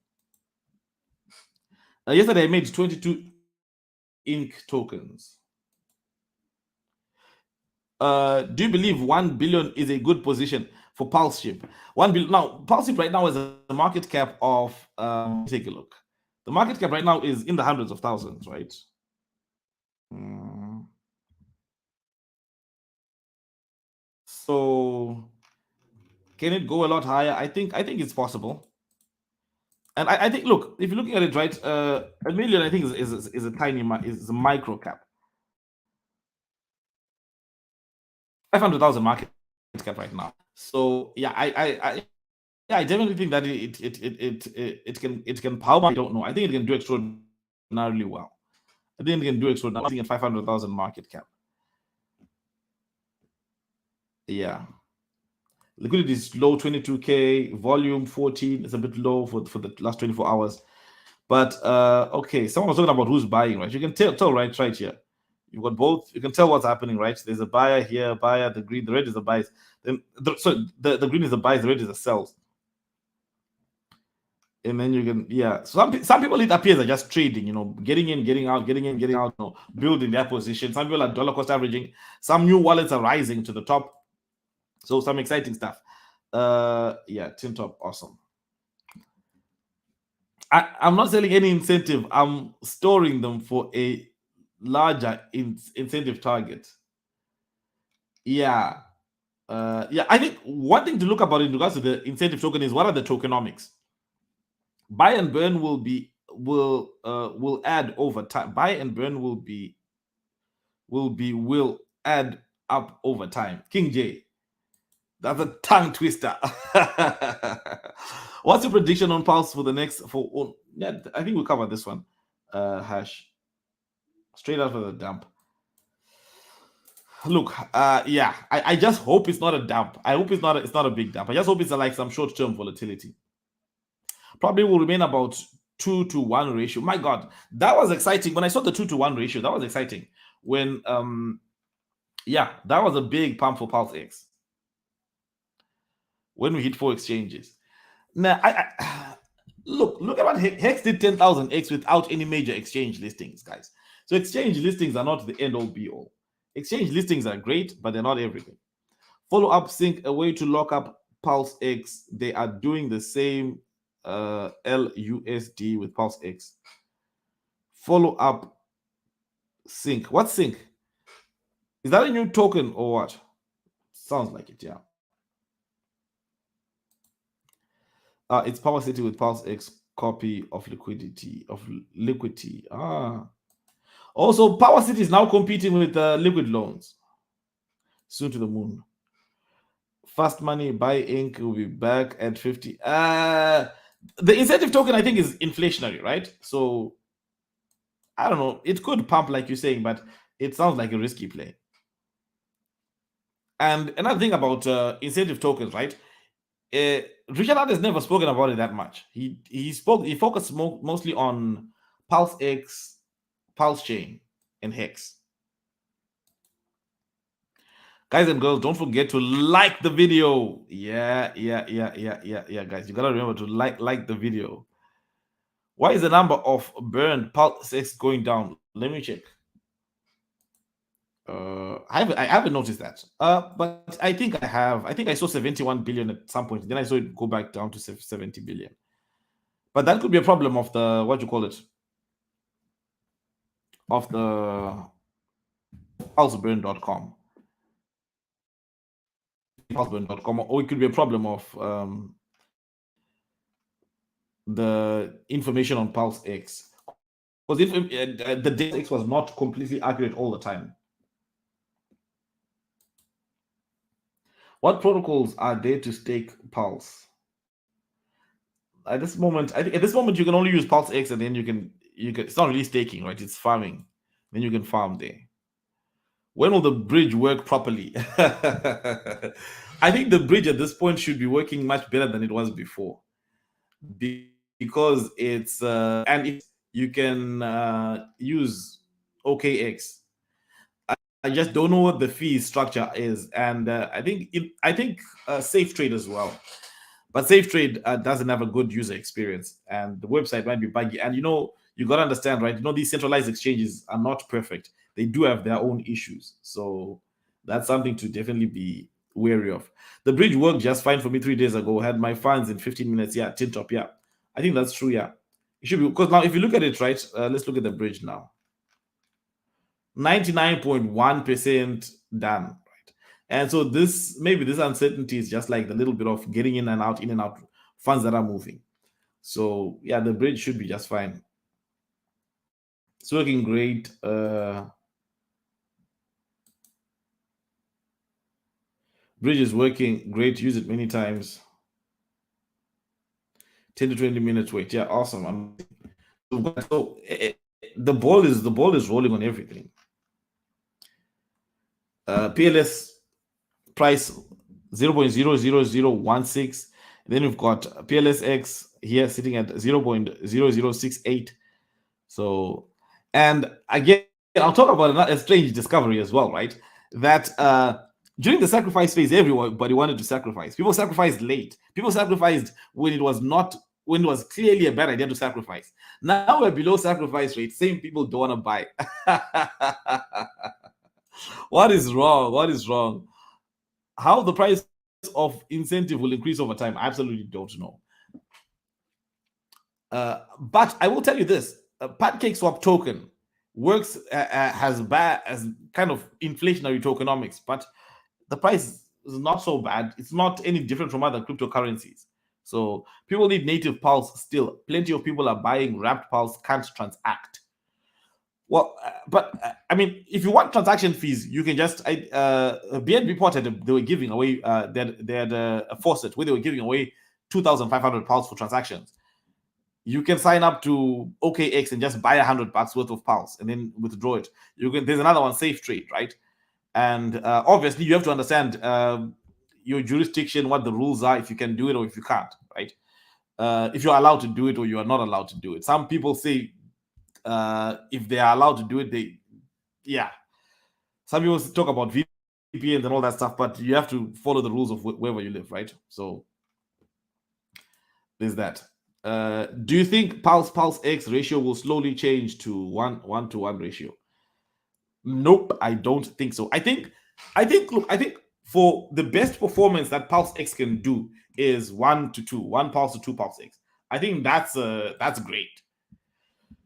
Yesterday I made 22 ink tokens. Do you believe 1 billion is a good position for PulseShib? 1 billion now. PulseShib right now is a market cap of take a look. The market cap right now is in the hundreds of thousands, right? So can it go a lot higher? I think it's possible. And I think, look, if you're looking at it, right, a million, I think is a tiny, is a micro cap. 500,000 market cap right now. So yeah, I definitely think that it can power. I don't know. I think it can do extraordinarily well. I think it can do extraordinarily at 500,000 market cap. Yeah. Liquidity is low, 22K. Volume 14. It's a bit low for the last 24 hours. But okay, someone was talking about who's buying, right? You can tell right here. You've got both. You can tell what's happening, right? There's a buyer here, buyer. The green, the red is the buys. Then the green is the buys, the red is the sells. And then you can, yeah. Some people, it appears, are just trading, getting in, getting out, getting in, getting out, building their position. Some people are dollar cost averaging. Some new wallets are rising to the top. So some exciting stuff. Yeah, Tin Top, awesome. I'm not selling any incentive. I'm storing them for a larger incentive target. Yeah. Yeah, I think one thing to look about in regards to the incentive token is what are the tokenomics. Buy and burn will add over time. Buy and burn will add up over time. King J, that's a tongue twister. What's your prediction on Pulse for the next yeah, I think we'll cover this one. Hash straight out of the dump. Look, yeah, I just hope it's not a dump. I hope it's not a big dump. I just hope it's like some short-term volatility. Probably will remain about 2-to-1 ratio. My God, that was exciting. When I saw the 2-to-1 ratio, that was exciting. When yeah, that was a big pump for PulseX. When we hit 4 exchanges. Now, look at what Hex did 10,000x without any major exchange listings, guys. So exchange listings are not the end all be all. Exchange listings are great, but they're not everything. Follow up sync, a way to lock up PulseX. They are doing the same LUSD with PulseX. Follow up sync. What's sync? Is that a new token or what? Sounds like it, yeah. It's Power City with PulseX copy of liquidity. Also, Power City is now competing with liquid loans. Soon to the moon. Fast Money Buy Inc. will be back at 50. The incentive token, I think, is inflationary, right? So I don't know. It could pump, like you're saying, but it sounds like a risky play. And another thing about incentive tokens, right? Richard has never spoken about it that much. He focused mostly on PulseX, PulseChain, and Hex. Guys and girls, don't forget to like the video. Yeah, guys. You gotta remember to like the video. Why is the number of burned PulseX going down? Let me check. I haven't noticed that. But I think I have. I think I saw 71 billion at some point. Then I saw it go back down to 70 billion. But that could be a problem of the what you call it, of the pulseburn.com. Pulseburn.com, or it could be a problem of the information on PulseX. Because the dApps was not completely accurate all the time. What protocols are there to stake Pulse? At this moment, I think at this moment you can only use PulseX, and then you can. It's not really staking, right? It's farming. Then you can farm there. When will the bridge work properly? I think the bridge at this point should be working much better than it was before, because it's and you can use OKX. I just don't know what the fee structure is, and I think Safe Trade as well. But Safe Trade doesn't have a good user experience, and the website might be buggy. And you got to understand, right? These centralized exchanges are not perfect. They do have their own issues. So that's something to definitely be wary of. The bridge worked just fine for me 3 days ago. I had my funds in 15 minutes. Yeah, tin top. Yeah, I think that's true. Yeah, it should be, because now if you look at it, right? Let's look at the bridge now. 99.1% done, right? And so maybe this uncertainty is just like the little bit of getting in and out funds that are moving. So yeah, the bridge should be just fine. It's working great. Bridge is working great. Use it many times. 10 to 20 minutes wait. Yeah, awesome. So the ball is rolling on everything. PLS price 0.00016. Then we've got PLSX here sitting at 0.0068. So, and again, I'll talk about a strange discovery as well, right? That during the sacrifice phase, everybody wanted to sacrifice. People sacrificed late. People sacrificed when it was clearly a bad idea to sacrifice. Now we're below sacrifice rate. Same people don't want to buy. What is wrong? What is wrong? How the price of incentive will increase over time, I absolutely don't know. But I will tell you this: Pancake Swap token works has kind of inflationary tokenomics, but the price is not so bad. It's not any different from other cryptocurrencies. So people need native Pulse still. Plenty of people are buying wrapped Pulse, can't transact. Well, I mean, if you want transaction fees, you can just. BNB reported they were giving away. They had a faucet where they were giving away 2,500 Pulse for transactions. You can sign up to OKX and just buy $100 worth of Pulse and then withdraw it. You can. There's another one, Safe Trade, right? And obviously, you have to understand your jurisdiction, what the rules are, if you can do it or if you can't, right? If you're allowed to do it or you are not allowed to do it. Some people say if they are allowed to do it, yeah. Some people talk about VPNs and all that stuff, but you have to follow the rules of wherever you live, right? So there's that. Do you think PulseX ratio will slowly change to 1:1 ratio? Nope, I don't think so. I think for the best performance that PulseX can do is 1:2, 1 Pulse to 2 PulseX. I think that's great.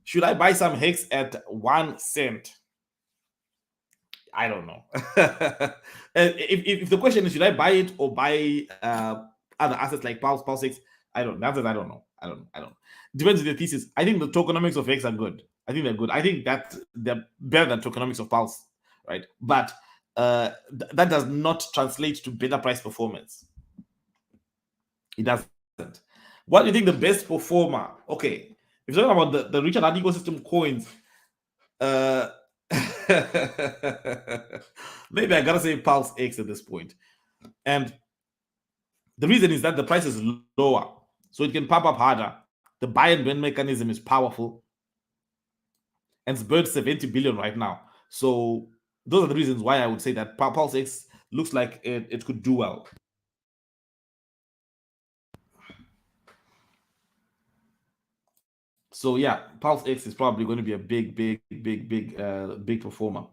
Should I buy some Hex at 1 cent? I don't know. if the question is should I buy it or buy other assets like PulseX, I don't. That's it. I don't know. I don't. Depends on the thesis. I think the tokenomics of Hex are good. I think they're good. I think that they're better than tokenomics of Pulse, right? But that does not translate to better price performance. It doesn't. What do you think the best performer? Okay, if you're talking about the Richard Art ecosystem coins, maybe I gotta say PulseX at this point. And the reason is that the price is lower, so it can pump up harder. The buy and burn mechanism is powerful, and it's burned 70 billion right now. So those are the reasons why I would say that PulseX looks like it could do well. So yeah, PulseX is probably going to be a big performer.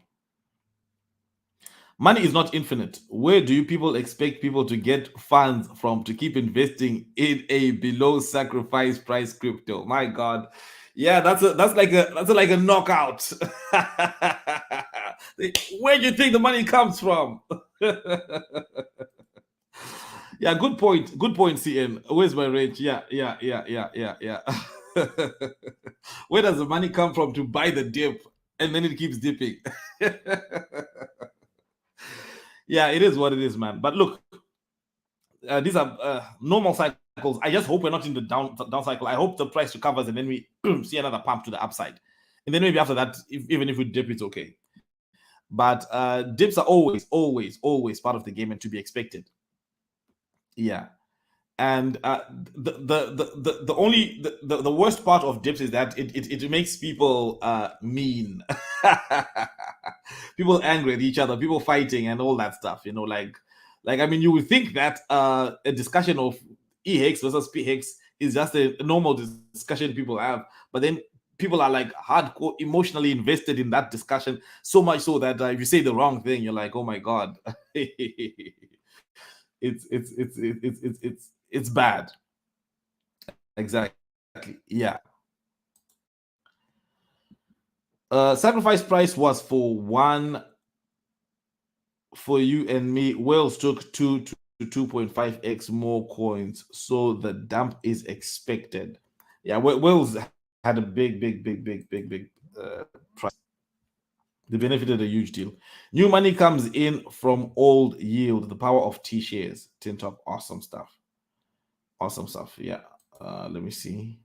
Money is not infinite. Where do you people expect people to get funds from to keep investing in a below sacrifice price crypto? My God, yeah, that's like a knockout. Where do you think the money comes from? Yeah, good point. Good point, CN. Where's my range? Yeah. Where does the money come from to buy the dip and then it keeps dipping? Yeah, it is what it is, man. But look, these are normal cycles. I just hope we're not in the down cycle. I hope the price recovers and then we see another pump to the upside. And then maybe after that, even if we dip, it's okay. But dips are always part of the game and to be expected. Yeah. And the worst part of dips is that it makes people mean, people angry at each other, people fighting and all that stuff. Like I mean, you would think that a discussion of EHEX versus PHEX is just a normal discussion people have, but then people are like hardcore emotionally invested in that discussion, so much so that if you say the wrong thing, you're like, oh my God. It's bad. Exactly. Yeah. Sacrifice price was for you and me. Whales took 2 to 2.5x more coins, so the dump is expected. Yeah, Whales had a big price. They benefited a huge deal. New money comes in from old yield. The power of T shares. Tintop, awesome stuff. Awesome stuff. Yeah. Let me see.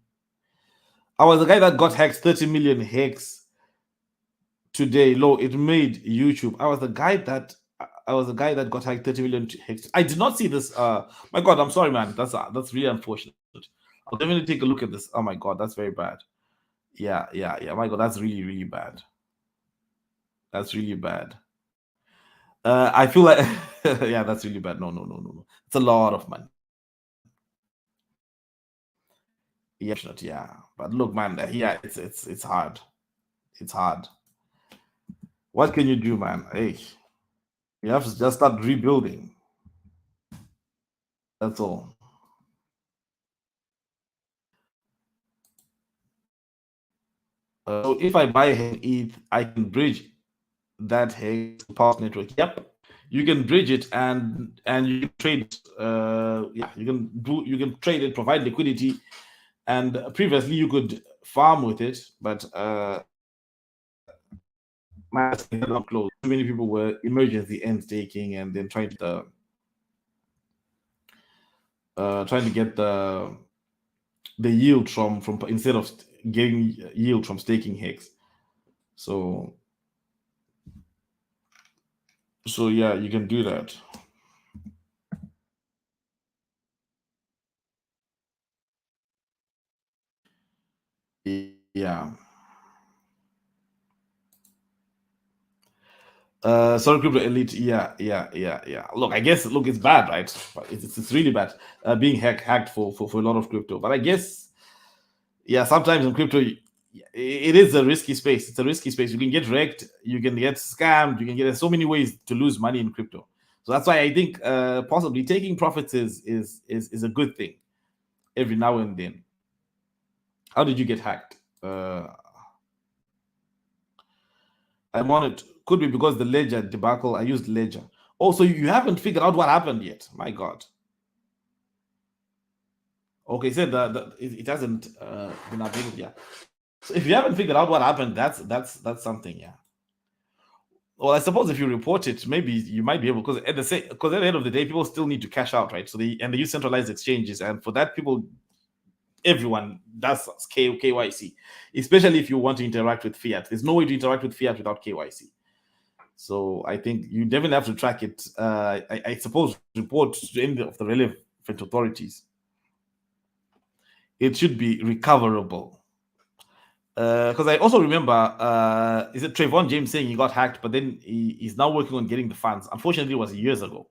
I was the guy that got hacked 30 million hacks today. Low, it made YouTube. I was the guy that got hacked 30 million hacks. I did not see this. My God, I'm sorry, man. That's really unfortunate. I'll definitely take a look at this. Oh my God, that's very bad. Yeah. My God, that's really bad. That's really bad. I feel like yeah, that's really bad. No. It's a lot of money. Yeah. But look, man, yeah, it's hard. It's hard. What can you do, man? Hey, you have to just start rebuilding. That's all. So if I buy ETH, I can bridge that hex to Pulse network. Yep, you can bridge it and you can trade. Yeah, you can trade it, provide liquidity, and previously you could farm with it, but my not closed. Too many people were emergency end staking and then trying to get the yield from instead of getting yield from staking hex. So yeah, you can do that. Yeah. Sorry, crypto elite. Yeah. Look, I guess it's bad, right? It's really bad. Being hacked for a lot of crypto. But I guess, yeah, sometimes in crypto, it is a risky space. It's a risky space. You can get wrecked, you can get scammed, you can get so many ways to lose money in crypto. So that's why I think possibly taking profits is a good thing every now and then. How did you get hacked? I wanted could be because the ledger debacle. I used ledger. Also, you haven't figured out what happened yet. My God. Okay, said it hasn't been updated yet. So if you haven't figured out what happened, that's something. Yeah. Well, I suppose if you report it, maybe you might be able, because at the end of the day, people still need to cash out, right? So they use centralized exchanges, and for that, everyone does KYC, especially if you want to interact with fiat. There's no way to interact with fiat without KYC. So I think you definitely have to track it. I suppose report to any of the relevant authorities. It should be recoverable. Because I also remember, is it Trayvon James saying he got hacked, but then he's now working on getting the funds. Unfortunately, it was years ago.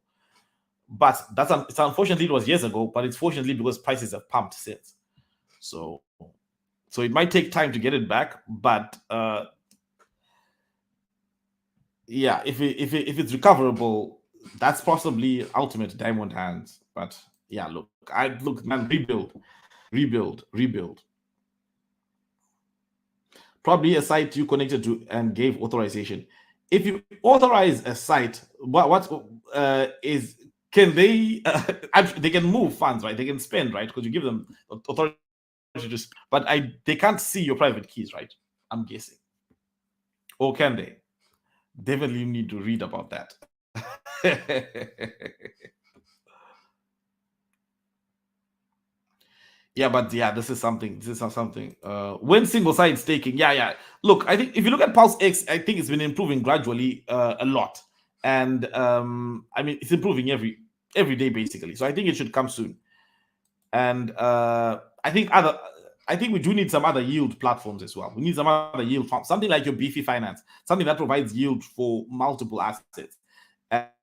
But it's unfortunately it was years ago, but it's fortunately because prices have pumped since. So it might take time to get it back, but yeah, if it's recoverable, that's possibly ultimate diamond hands. But yeah, look, man, rebuild. Probably a site you connected to and gave authorization. If you authorize a site, what is can they they can move funds, right? They can spend, right? Because you give them authority to spend, but they can't see your private keys, right? I'm guessing. Or can they? Definitely need to read about that. Yeah, but yeah, this is something. When single site staking, yeah. Look, I think if you look at PulseX, I think it's been improving gradually a lot, and I mean it's improving every day basically. So I think it should come soon, and I think we do need some other yield platforms as well. We need some other yield something like your Beefy Finance, something that provides yield for multiple assets.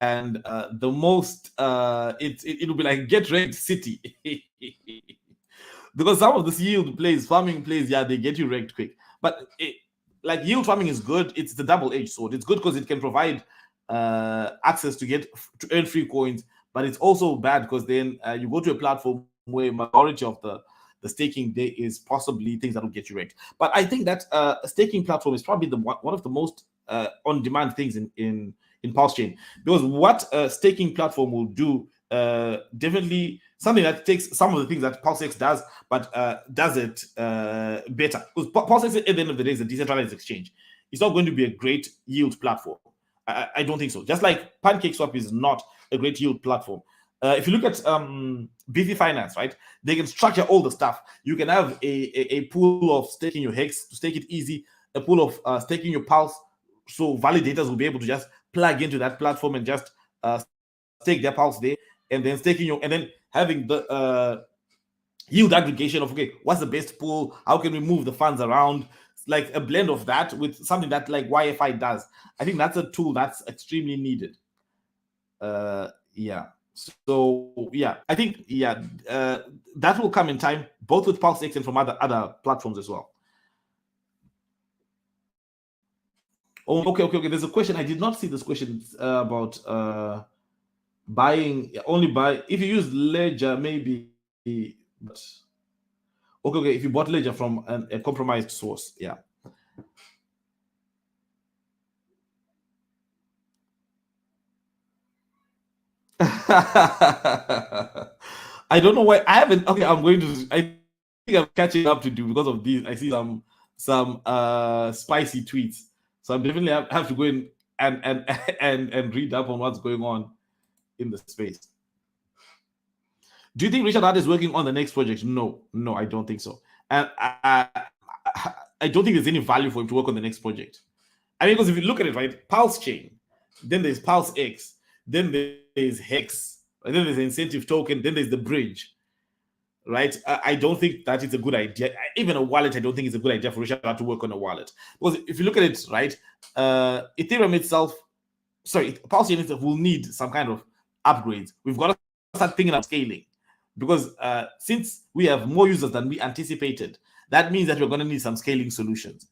And the most it'll be like get ready city. Because some of this yield plays, farming plays, yeah, they get you wrecked quick. But like yield farming is good. It's the double-edged sword. It's good because it can provide access to earn free coins, but it's also bad because then you go to a platform where majority of the staking day is possibly things that will get you wrecked. But I think that a staking platform is probably one of the most on-demand things in PulseChain, because what a staking platform will do, definitely something that takes some of the things that PulseX does, but does it better. Because PulseX at the end of the day is a decentralized exchange. It's not going to be a great yield platform. I don't think so. Just like PancakeSwap is not a great yield platform. If you look at BT Finance, right, they can structure all the stuff. You can have a pool of staking your Hex to stake it easy, a pool of staking your Pulse, so validators will be able to just plug into that platform and just stake their Pulse there, and then and then having the yield aggregation of, okay, what's the best pool? How can we move the funds around? Like a blend of that with something that like YFI does. I think that's a tool that's extremely needed. Yeah. So yeah, I think that will come in time, both with PulseX and from other platforms as well. Oh, okay. There's a question. I did not see this question about buying only buy if you use Ledger, maybe. But okay. If you bought Ledger from a compromised source, yeah. I don't know why I haven't. Okay, I'm going to. I think I'm catching up to do because of these. I see some spicy tweets, so I'm definitely have to go in and and read up on what's going on in the space. Do you think Richard Hart is working on the next project? No, no, I don't think so. And I don't think there's any value for him to work on the next project. I mean, because if you look at it, right, PulseChain, then there's PulseX, then there's Hex, and then there's the incentive token, then there's the bridge, right? I don't think that is a good idea. Even a wallet, I don't think it's a good idea for Richard to work on a wallet. Because if you look at it, right, Ethereum itself, sorry, PulseChain itself will need some kind of upgrades. We've got to start thinking of scaling. Because since we have more users than we anticipated, that means that we're going to need some scaling solutions.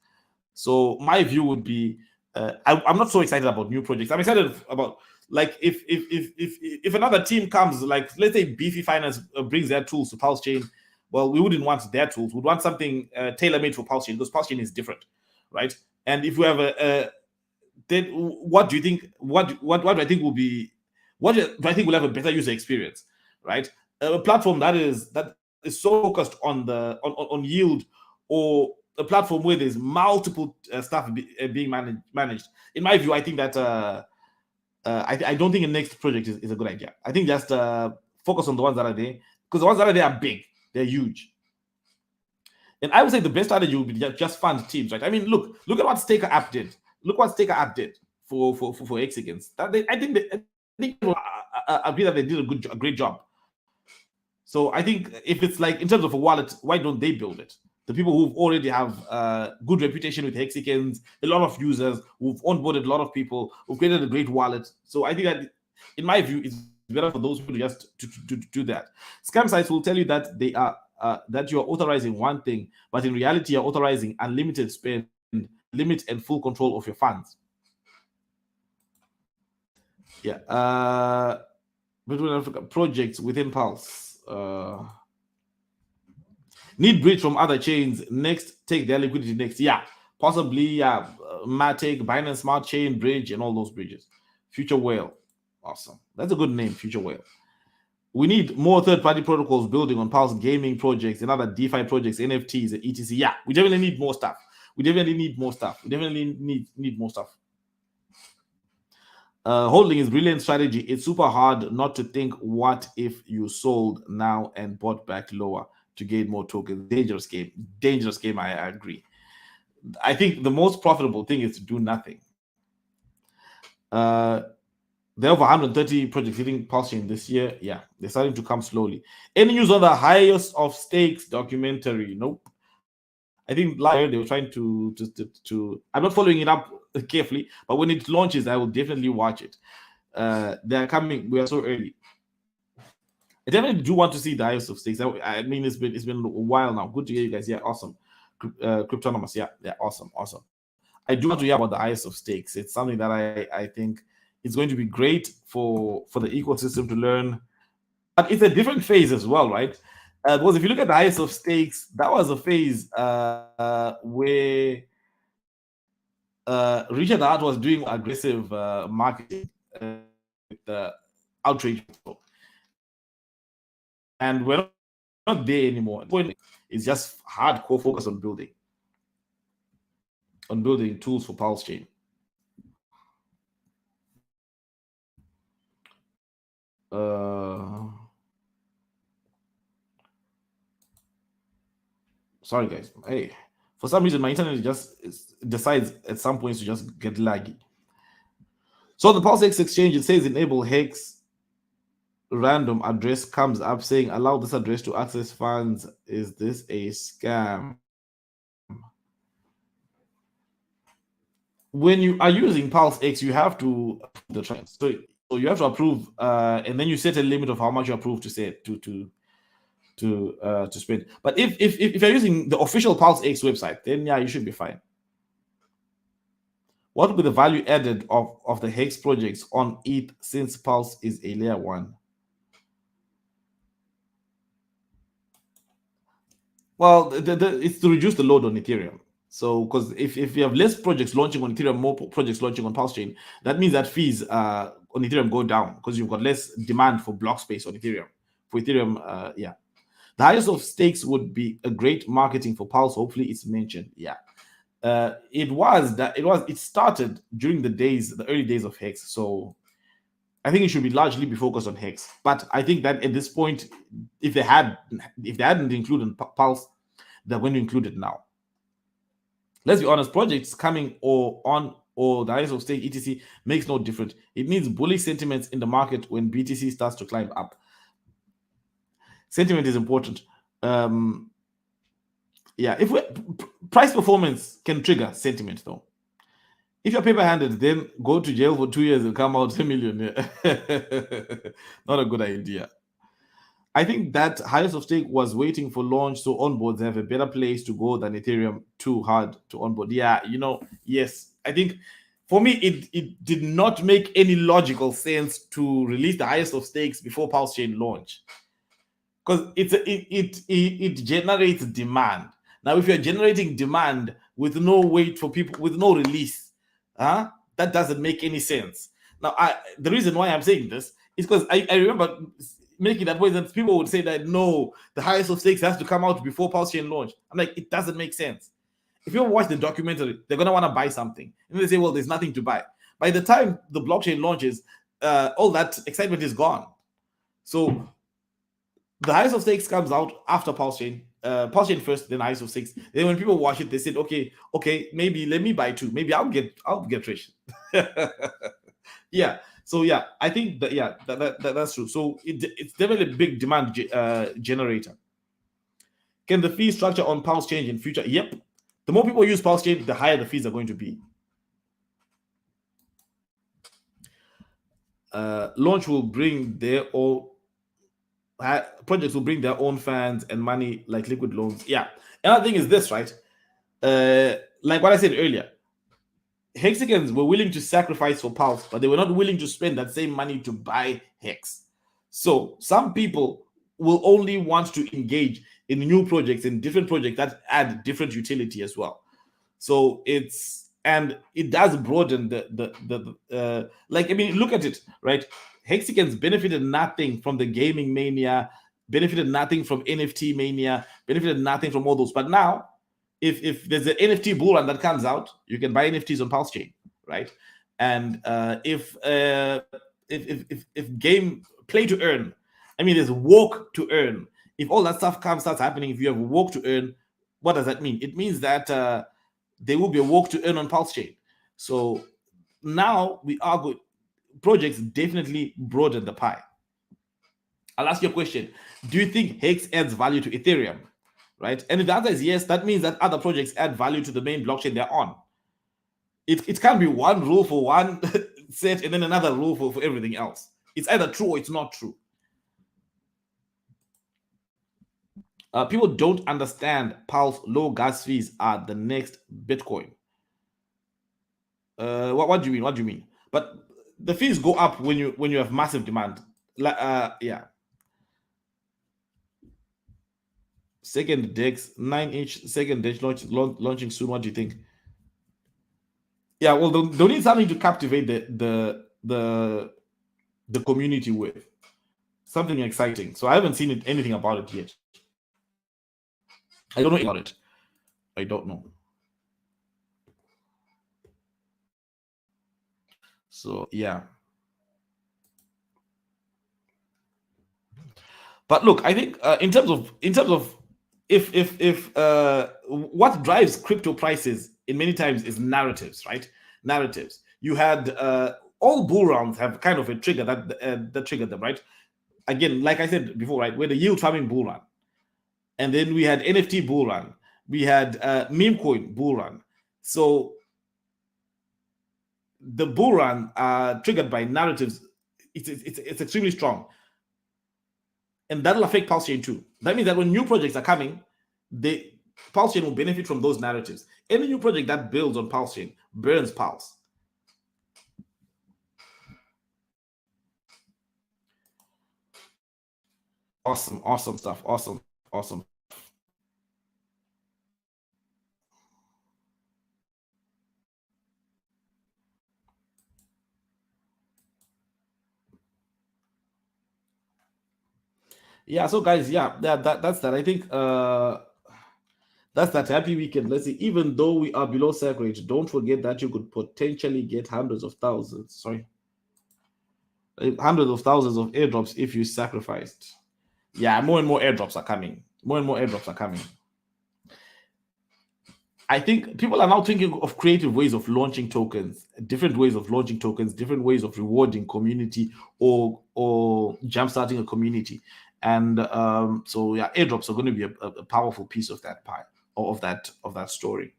So my view would be, I'm not so excited about new projects. I'm excited about, like, if another team comes, like let's say Beefy Finance brings their tools to PulseChain. Well, we wouldn't want their tools. We'd want something tailor-made for PulseChain, because PulseChain is different, right? And if we have then what do you think? What do I think will be? What do I think will have a better user experience, right? A platform that is so focused on the on yield, or a platform where there's multiple stuff being managed. In my view, I think that I don't think the next project is a good idea. I think just focus on the ones that are there, because the ones that are there are big, they're huge. And I would say the best strategy would be just fund teams, right? I mean, look at what Staker app did. Look what Staker app did for Hexagons. I think they did a great job. So I think if it's like in terms of a wallet, why don't they build it? The people who already have good reputation with Hexagons, a lot of users, who've onboarded a lot of people, who've created a great wallet. So I think that, in my view, it's better for those people just to do that. Scam sites will tell you that they are that you are authorizing one thing, but in reality, you're authorizing unlimited spend, limit, and full control of your funds. Yeah. Between Africa projects within Pulse. Need bridge from other chains next, take their liquidity next. Yeah, possibly. Yeah, Matic, Binance Smart Chain, Bridge, and all those bridges. Future Whale. Awesome. That's a good name, Future Whale. We need more third-party protocols building on Pulse gaming projects and other DeFi projects, NFTs, and etc. Yeah, we definitely need more stuff. We definitely need more stuff. Holding is brilliant strategy. It's super hard not to think, what if you sold now and bought back lower to gain more tokens? Dangerous game. I agree. I think the most profitable thing is to do nothing. There are over 130 projects hitting PulseChain this year. Yeah, they're starting to come slowly. Any news on the highest of stakes documentary? Nope. I think last year they were trying to I'm not following it up carefully, but when it launches, I will definitely watch it. They're coming. We are so early. I definitely do want to see the highest of stakes. I mean, it's been a while now. Good to hear you guys. Yeah, awesome. Cryptonomous. Yeah, awesome. I do want to hear about the highest of stakes. It's something that I think it's going to be great for the ecosystem to learn. But it's a different phase as well, right? Because if you look at the highest of stakes, that was a phase where Richard Hart was doing aggressive marketing with the outrage, and we're not there anymore. It's just hardcore focus on building tools for PulseChain. Sorry guys. Hey, for some reason my internet just decides at some points to just get laggy. So the PulseX exchange, it says enable Hex random address comes up saying allow this address to access funds. Is this a scam? When you are using PulseX, you have to the trends. So you have to approve, and then you set a limit of how much you approve to say to spend. But if you're using the official PulseX website, then yeah, you should be fine. What would be the value added of the Hex projects on ETH since Pulse is a layer 1? Well, it's to reduce the load on Ethereum. So, because if you have less projects launching on Ethereum, more projects launching on PulseChain, that means that fees on Ethereum go down because you've got less demand for block space on Ethereum. For Ethereum, yeah. The highest of stakes would be a great marketing for Pulse. Hopefully, it's mentioned. Yeah, it started during the early days of Hex. So I think it should largely be focused on Hex. But I think that at this point, if they hadn't included Pulse, they're going to include it now. Let's be honest, projects coming or the highest of stake etc makes no difference. It needs bullish sentiments in the market when BTC starts to climb up. Sentiment is important. Yeah, if price performance can trigger sentiment though. If you're paper-handed, then go to jail for 2 years and come out a millionaire. Not a good idea. I think that highest of stake was waiting for launch, so onboards have a better place to go than Ethereum. Too hard to onboard. Yeah, yes. I think for me, it did not make any logical sense to release the highest of stakes before PulseChain launch, because it generates demand. Now, if you're generating demand with no wait for people, with no release, that doesn't make any sense. Now, the reason why I'm saying this is because I remember making that point that people would say that no, the highest of stakes has to come out before PulseChain launch. I'm like, it doesn't make sense. If you watch the documentary, they're gonna want to buy something, and they say, well, there's nothing to buy. By the time the blockchain launches, all that excitement is gone. So the highest of stakes comes out after PulseChain. PulseChain first, then highest of stakes. Then when people watch it, they said, okay, maybe let me buy two. Maybe I'll get rich. Yeah. So yeah, I think that's true. So it's definitely a big demand generator. Can the fee structure on Pulse change in future? Yep. The more people use PulseChain, the higher the fees are going to be. Launch will bring their own projects will bring their own fans and money like liquid loans. Yeah. Another thing is this, right? Like what I said earlier, Hexicans were willing to sacrifice for Pulse, but they were not willing to spend that same money to buy Hex. So some people will only want to engage in new projects, in different projects that add different utility as well. So it does broaden look at it, right? Hexicans benefited nothing from the gaming mania, benefited nothing from NFT mania, benefited nothing from all those. But now, if there's an NFT bull run that comes out, you can buy NFTs on PulseChain, right? And if game play to earn, I mean, there's walk to earn. If all that stuff starts happening, if you have walk to earn, what does that mean? It means that there will be a walk to earn on PulseChain. So now we are good. Projects definitely broaden the pie. I'll ask you a question. Do you think Hex adds value to Ethereum? Right? And if the answer is yes, that means that other projects add value to the main blockchain they're on. It can't be one rule for one set and then another rule for everything else. It's either true or it's not true. People don't understand Pulse low gas fees are the next Bitcoin. What do you mean? What do you mean? But the fees go up when you have massive demand. Yeah. Second DEX, 9-inch second DEX launching soon. What do you think? Yeah, well, they'll need something to captivate the community with. Something exciting. So I haven't seen anything about it yet. I don't know about it. I don't know. So yeah. But look, I think in terms of if what drives crypto prices in many times is narratives, right? Narratives. You had all bull rounds have kind of a trigger that triggered them, right? Again, like I said before, right? We're the yield farming bull run, and then we had NFT bull run, we had meme coin bull run. So the bull run triggered by narratives. It's extremely strong, and that'll affect PulseChain too. That means that when new projects are coming, PulseChain will benefit from those narratives. Any new project that builds on PulseChain burns Pulse. Awesome stuff. Awesome. Yeah, so guys, yeah, that's that. I think that's that happy weekend. Let's see. Even though we are below circle rate, don't forget that you could potentially get hundreds of thousands. Sorry, hundreds of thousands of airdrops if you sacrificed. Yeah, more and more airdrops are coming. More and more airdrops are coming. I think people are now thinking of creative ways of launching tokens, different ways of launching tokens, different ways of rewarding community or jumpstarting a community. And so yeah, airdrops are going to be a powerful piece of that pie or of that story.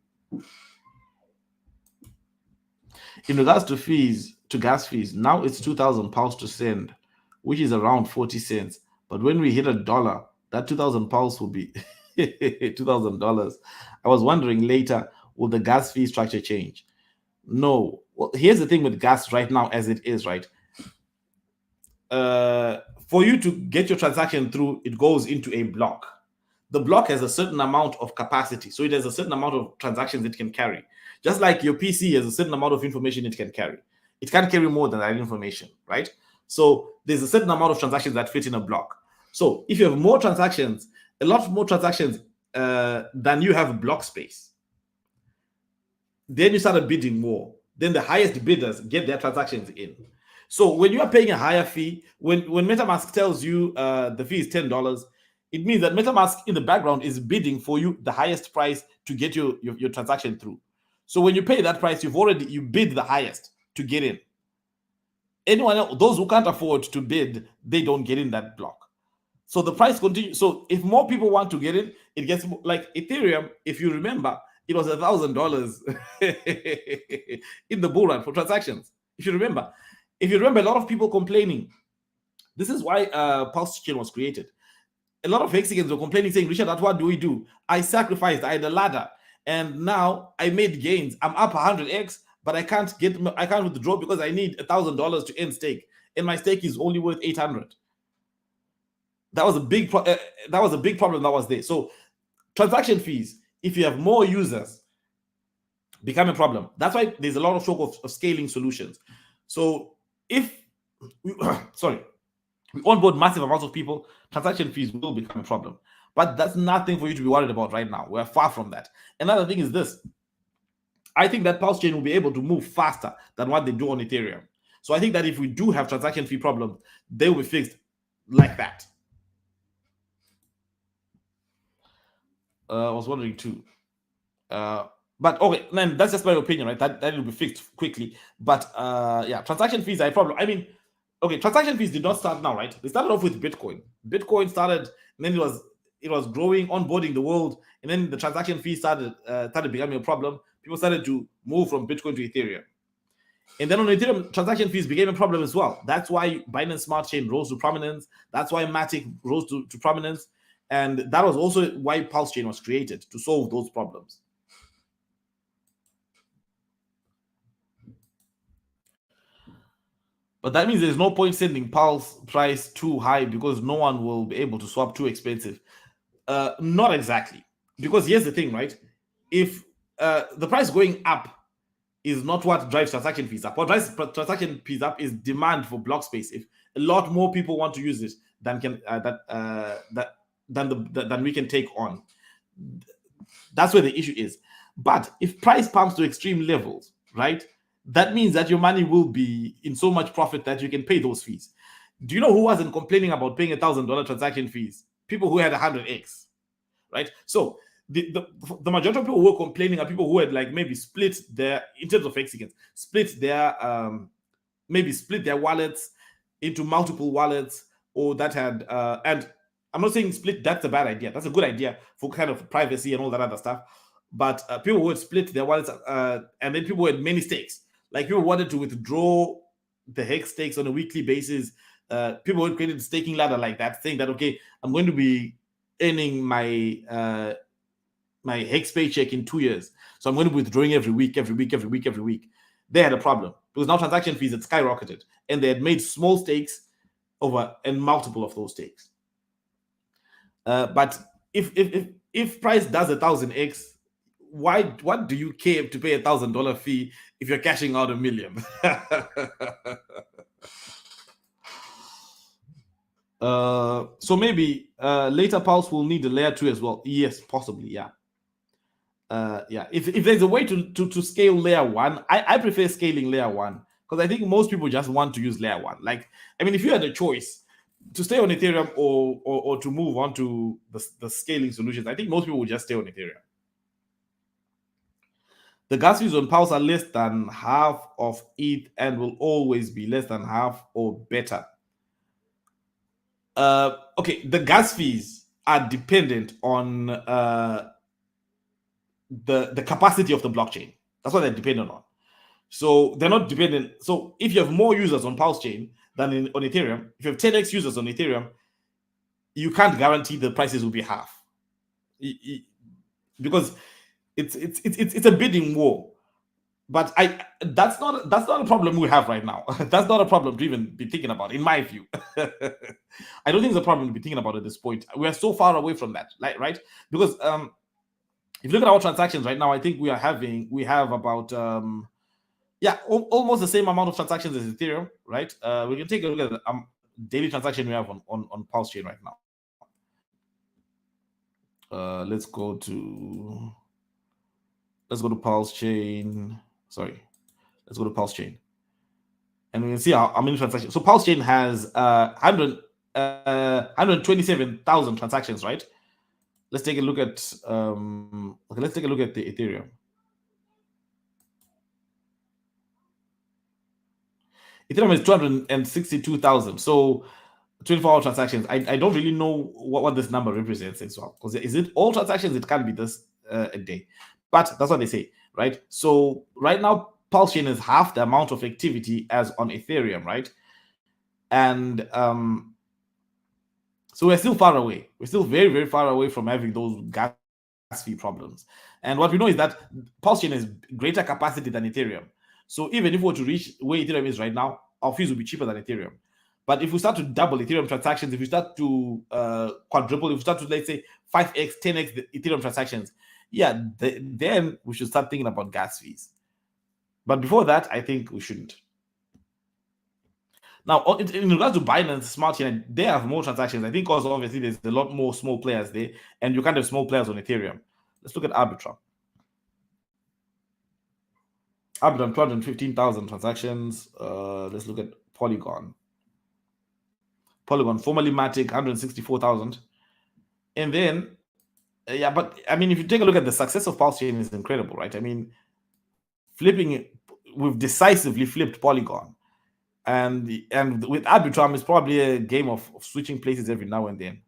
In regards to fees, to gas fees, now it's £2,000 to send, which is around 40 cents. But when we hit $1, that £2,000 will be $2,000. I was wondering later, will the gas fee structure change? No. Well, here's the thing with gas right now, as it is, right? For you to get your transaction through, it goes into a block. The block has a certain amount of capacity, so it has a certain amount of transactions it can carry. Just like your PC has a certain amount of information it can carry. It can't carry more than that information, right? So there's a certain amount of transactions that fit in a block. So if you have more transactions, a lot more transactions than you have block space, then you start bidding more. Then the highest bidders get their transactions in. So when you are paying a higher fee, when MetaMask tells you the fee is $10, it means that MetaMask in the background is bidding for you the highest price to get your transaction through. So when you pay that price, you bid the highest to get in. Anyone else, those who can't afford to bid, they don't get in that block. So the price continues. So if more people want to get in, it gets more, like Ethereum. If you remember, it was $1,000 in the bull run for transactions. If you remember, a lot of people complaining. This is why PulseChain was created. A lot of Mexicans were complaining, saying, "Richard, what do we do? I sacrificed. I had a ladder, and now I made gains. I'm up 100x, but I can't withdraw because I need $1,000 to end stake, and my stake is only worth 800." That was a big problem that was there. So transaction fees, if you have more users, become a problem. That's why there's a lot of talk of scaling solutions. So if we onboard massive amounts of people, transaction fees will become a problem. But that's nothing for you to be worried about right now. We're far from that. Another thing is this. I think that PulseChain will be able to move faster than what they do on Ethereum. So I think that if we do have transaction fee problems, they will be fixed like that. I was wondering too. But okay, then that's just my opinion, right? That will be fixed quickly. But yeah, transaction fees are a problem. I mean, okay, transaction fees did not start now, right? They started off with Bitcoin. Bitcoin started, and then it was growing, onboarding the world, and then the transaction fees started becoming a problem. People started to move from Bitcoin to Ethereum. And then on Ethereum, transaction fees became a problem as well. That's why Binance Smart Chain rose to prominence. That's why Matic rose to prominence. And that was also why PulseChain was created, to solve those problems. But that means there's no point sending Pulse price too high because no one will be able to swap too expensive. Not exactly. Because here's the thing, right? If the price going up is not what drives transaction fees up. What drives transaction fees up is demand for block space. If a lot more people want to use it than than we can take on, that's where the issue is. But if price pumps to extreme levels, right, that means that your money will be in so much profit that you can pay those fees. Do you know who wasn't complaining about paying $1,000 transaction fees? People who had 100x, right? So the majority of people who were complaining are people who had like maybe split their, in terms of Mexicans, split their wallets into multiple wallets, or that had and I'm not saying split, that's a bad idea. That's a good idea for kind of privacy and all that other stuff. But people would split their wallets, and then people had many stakes. Like people wanted to withdraw the hex stakes on a weekly basis. People would create a staking ladder like that, saying that, okay, I'm going to be earning my my hex paycheck in 2 years, so I'm going to be withdrawing every week. They had a problem because now transaction fees had skyrocketed, and they had made small stakes over and multiple of those stakes. But if price does 1,000x, what do you care to pay $1,000 fee if you're cashing out $1 million? So maybe later Pulse will need a layer 2 as well. Yes, possibly. Yeah. Yeah. If there's a way to scale layer 1, I prefer scaling layer 1 because I think most people just want to use layer 1. Like, I mean, if you had a choice to stay on Ethereum or to move on to the scaling solutions, I think most people would just stay on Ethereum. The gas fees on Pulse are less than half of ETH and will always be less than half or better. Okay, the gas fees are dependent on the capacity of the blockchain. That's what they're dependent on. So they're not dependent. So if you have more users on PulseChain than on Ethereum, if you have 10x users on Ethereum, you can't guarantee the prices will be half, because it's a bidding war. But that's not a problem we have right now. That's not a problem to even be thinking about, in my view. I don't think it's a problem to be thinking about at this point. We are so far away from that, like, right? Because if you look at our transactions right now, I think we have about almost the same amount of transactions as Ethereum, right? We can take a look at the daily transaction we have on PulseChain right now. Let's go to PulseChain. Sorry, let's go to PulseChain, and we can see how many transactions. So PulseChain has 127,000 transactions, right? Let's take a look at let's take a look at the Ethereum. Ethereum is 262,000. So 24-hour transactions. I don't really know what this number represents as well. Because is it all transactions? It can be this a day. But that's what they say, right? So right now, PulseChain is half the amount of activity as on Ethereum, right? And so we're still far away. We're still very, very far away from having those gas fee problems. And what we know is that PulseChain has greater capacity than Ethereum. So even if we were to reach where Ethereum is right now, our fees will be cheaper than Ethereum. But if we start to double Ethereum transactions, if we start to quadruple, if we start to, let's say, 5x, 10x the Ethereum transactions, then we should start thinking about gas fees. But before that, I think we shouldn't. Now, in regards to Binance Smart Chain, they have more transactions. I think also, obviously, there's a lot more small players there, and you can't have small players on Ethereum. Let's look at Arbitrum. Arbitrum, 215,000 transactions. Let's look at Polygon. Polygon, formerly Matic, 164,000. And then, but I mean, if you take a look at the success of PulseChain, is incredible, right? I mean, we've decisively flipped Polygon. And with Arbitrum, it's probably a game of switching places every now and then.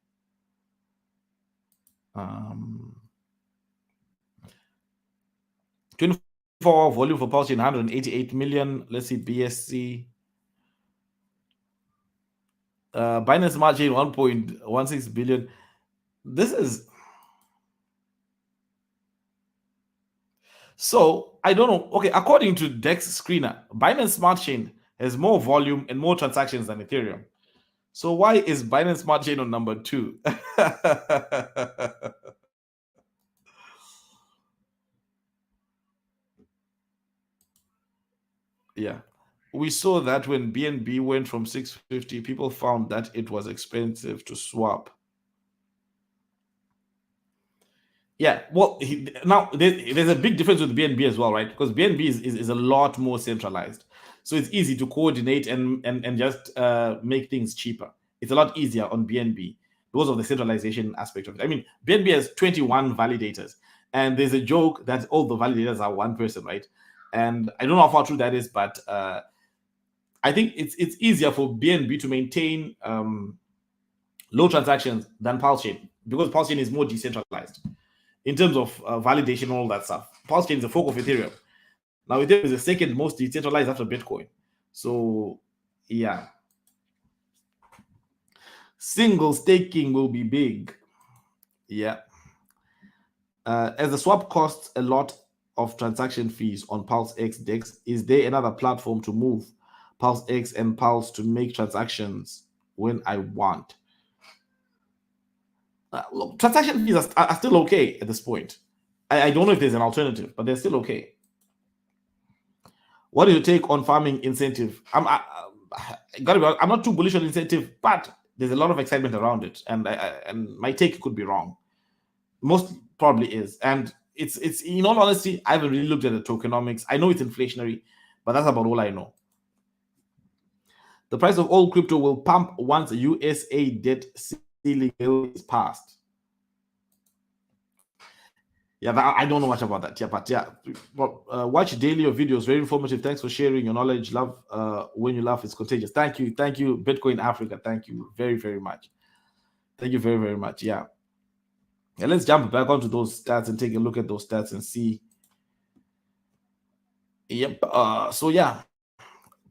24-hour volume for PulseChain, 188 million. Let's see, BSC. Binance Smart Chain, 1.16 billion. This is... So, I don't know. Okay, according to Dex Screener, Binance Smart Chain has more volume and more transactions than Ethereum. So why is Binance Smart Chain on number 2? Yeah. We saw that when BNB went from 650, people found that it was expensive to swap. Yeah, well, now there's a big difference with BNB as well, right? Because BNB is a lot more centralized. So it's easy to coordinate and just make things cheaper. It's a lot easier on BNB because of the centralization aspect of it. I mean, BNB has 21 validators, and there's a joke that all the validators are one person, right? And I don't know how far true that is, but I think it's easier for BNB to maintain low transactions than PulseChain, because PulseChain is more decentralized in terms of validation and all that stuff. PulseChain is a fork of Ethereum. Now, Ethereum is the second most decentralized after Bitcoin. So, yeah. Single staking will be big. Yeah. As the swap costs a lot of transaction fees on PulseX DEX, is there another platform to move PulseX and Pulse to make transactions when I want? Look, transaction fees are still okay at this point. I don't know if there's an alternative, but they're still okay. What do you take on farming incentive? I'm not too bullish on incentive, but there's a lot of excitement around it, and and my take could be wrong. Most probably is, and it's in all honesty, I haven't really looked at the tokenomics. I know it's inflationary, but that's about all I know. The price of all crypto will pump once USA debt ceiling is passed. Yeah, I don't know much about that. Yeah, but yeah, watch daily or videos. Very informative. Thanks for sharing your knowledge. Love when you laugh, it's contagious. Thank you, Bitcoin Africa. Thank you very, very much. Thank you very, very much. Yeah. Yeah, let's jump back onto those stats and take a look at those stats and see. Yep. So yeah,